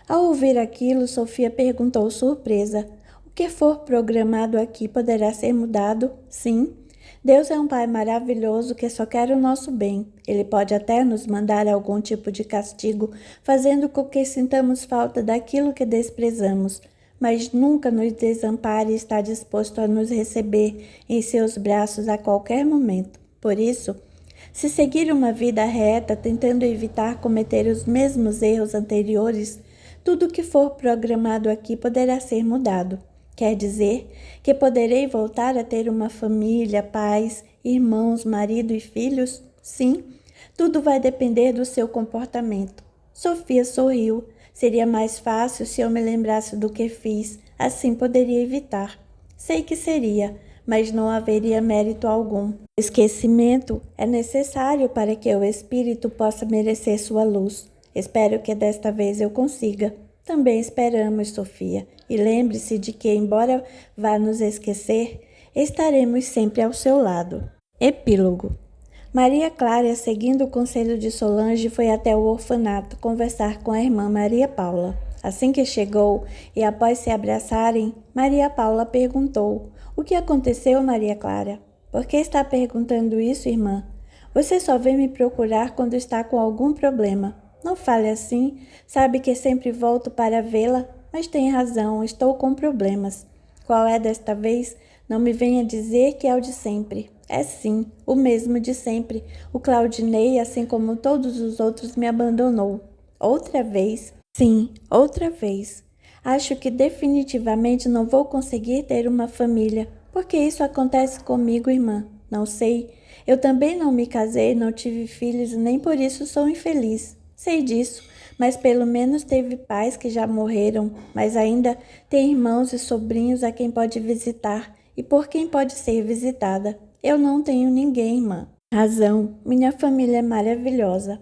Ao ouvir aquilo, Sofia perguntou surpresa: o que for programado aqui poderá ser mudado? Sim. Deus é um Pai maravilhoso que só quer o nosso bem. Ele pode até nos mandar algum tipo de castigo, fazendo com que sintamos falta daquilo que desprezamos, mas nunca nos desampare e está disposto a nos receber em seus braços a qualquer momento. Por isso, Se seguir uma vida reta, tentando evitar cometer os mesmos erros anteriores, tudo que for programado aqui poderá ser mudado. Quer dizer que poderei voltar a ter uma família, pais, irmãos, marido e filhos? Sim, tudo vai depender do seu comportamento. Sofia sorriu. Seria mais fácil se eu me lembrasse do que fiz, assim poderia evitar. Sei que seria, mas não haveria mérito algum. O esquecimento é necessário para que o espírito possa merecer sua luz. Espero que desta vez eu consiga. Também esperamos, Sofia, e lembre-se de que, embora vá nos esquecer, estaremos sempre ao seu lado. Epílogo. Maria Clara, seguindo o conselho de Solange, foi até o orfanato conversar com a irmã Maria Paula. Assim que chegou e após se abraçarem, Maria Paula perguntou: "O que aconteceu, Maria Clara? Por que está perguntando isso, irmã? Você só vem me procurar quando está com algum problema. Não fale assim, sabe que sempre volto para vê-la, mas tem razão, estou com problemas. Qual é desta vez? Não me venha dizer que é o de sempre. É sim, o mesmo de sempre. O Claudinei, assim como todos os outros, me abandonou. Outra vez? Sim, outra vez. Acho que definitivamente não vou conseguir ter uma família. Por que isso acontece comigo, irmã? Não sei. Eu também não me casei, não tive filhos e nem por isso sou infeliz. Sei disso, mas pelo menos teve pais que já morreram, mas ainda tem irmãos e sobrinhos a quem pode visitar e por quem pode ser visitada. Eu não tenho ninguém, irmã. Razão, minha família é maravilhosa.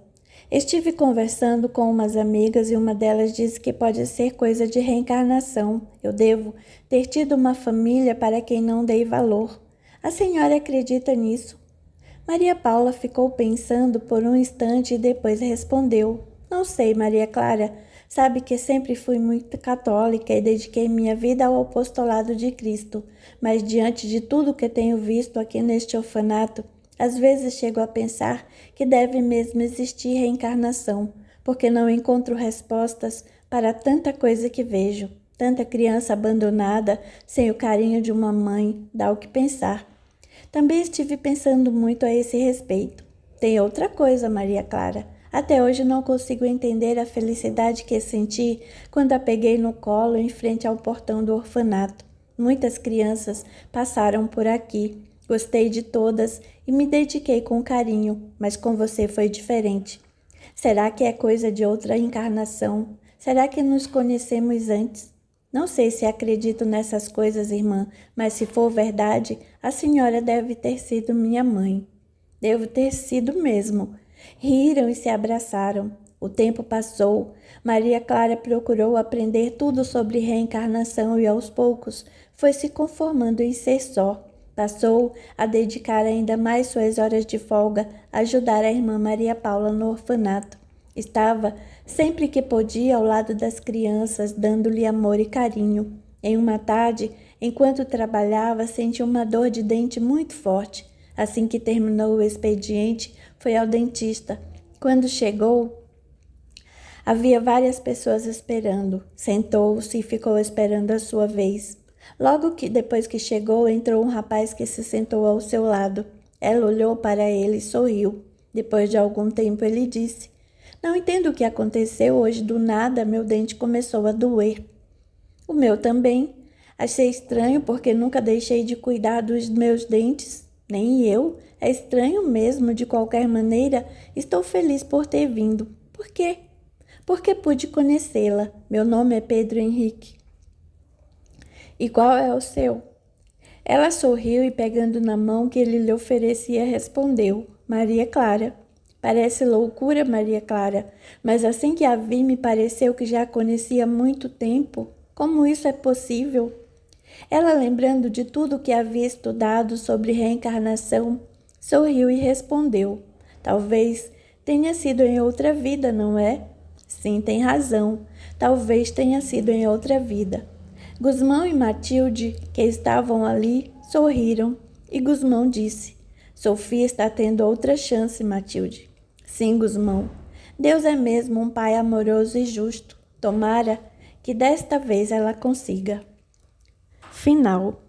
Estive conversando com umas amigas e uma delas disse que pode ser coisa de reencarnação. Eu devo ter tido uma família para quem não dei valor. A senhora acredita nisso? Maria Paula ficou pensando por um instante e depois respondeu: "Não sei, Maria Clara. Sabe que sempre fui muito católica e dediquei minha vida ao apostolado de Cristo, mas diante de tudo que tenho visto aqui neste orfanato, às vezes chego a pensar que deve mesmo existir reencarnação, porque não encontro respostas para tanta coisa que vejo. Tanta criança abandonada, sem o carinho de uma mãe, dá o que pensar. Também estive pensando muito a esse respeito. Tem outra coisa, Maria Clara. Até hoje não consigo entender a felicidade que senti quando a peguei no colo em frente ao portão do orfanato. Muitas crianças passaram por aqui. Gostei de todas e me dediquei com carinho, mas com você foi diferente. Será que é coisa de outra encarnação? Será que nos conhecemos antes? Não sei se acredito nessas coisas, irmã, mas se for verdade, a senhora deve ter sido minha mãe. Devo ter sido mesmo. Riram e se abraçaram. O tempo passou. Maria Clara procurou aprender tudo sobre reencarnação e aos poucos foi se conformando em ser só. Passou a dedicar ainda mais suas horas de folga a ajudar a irmã Maria Paula no orfanato. Estava, sempre que podia, ao lado das crianças, dando-lhe amor e carinho. Em uma tarde, enquanto trabalhava, sentiu uma dor de dente muito forte. Assim que terminou o expediente, foi ao dentista. Quando chegou, havia várias pessoas esperando. Sentou-se e ficou esperando a sua vez. Logo que depois que chegou, entrou um rapaz que se sentou ao seu lado. Ela olhou para ele e sorriu. Depois de algum tempo, ele disse: "Não entendo o que aconteceu hoje. Do nada, meu dente começou a doer." "O meu também. Achei estranho porque nunca deixei de cuidar dos meus dentes. Nem eu. É estranho mesmo. De qualquer maneira, estou feliz por ter vindo." "Por quê?" "Porque pude conhecê-la. Meu nome é Pedro Henrique." "E qual é o seu?" Ela sorriu e, pegando na mão que ele lhe oferecia, respondeu: "Maria Clara." "Parece loucura, Maria Clara, mas assim que a vi me pareceu que já a conhecia há muito tempo. Como isso é possível?" Ela, lembrando de tudo que havia estudado sobre reencarnação, sorriu e respondeu: "Talvez tenha sido em outra vida, não é?" "Sim, tem razão. Talvez tenha sido em outra vida." Gusmão e Matilde, que estavam ali, sorriram, e Gusmão disse: "Sofia está tendo outra chance, Matilde." "Sim, Gusmão. Deus é mesmo um pai amoroso e justo. Tomara que desta vez ela consiga." Final.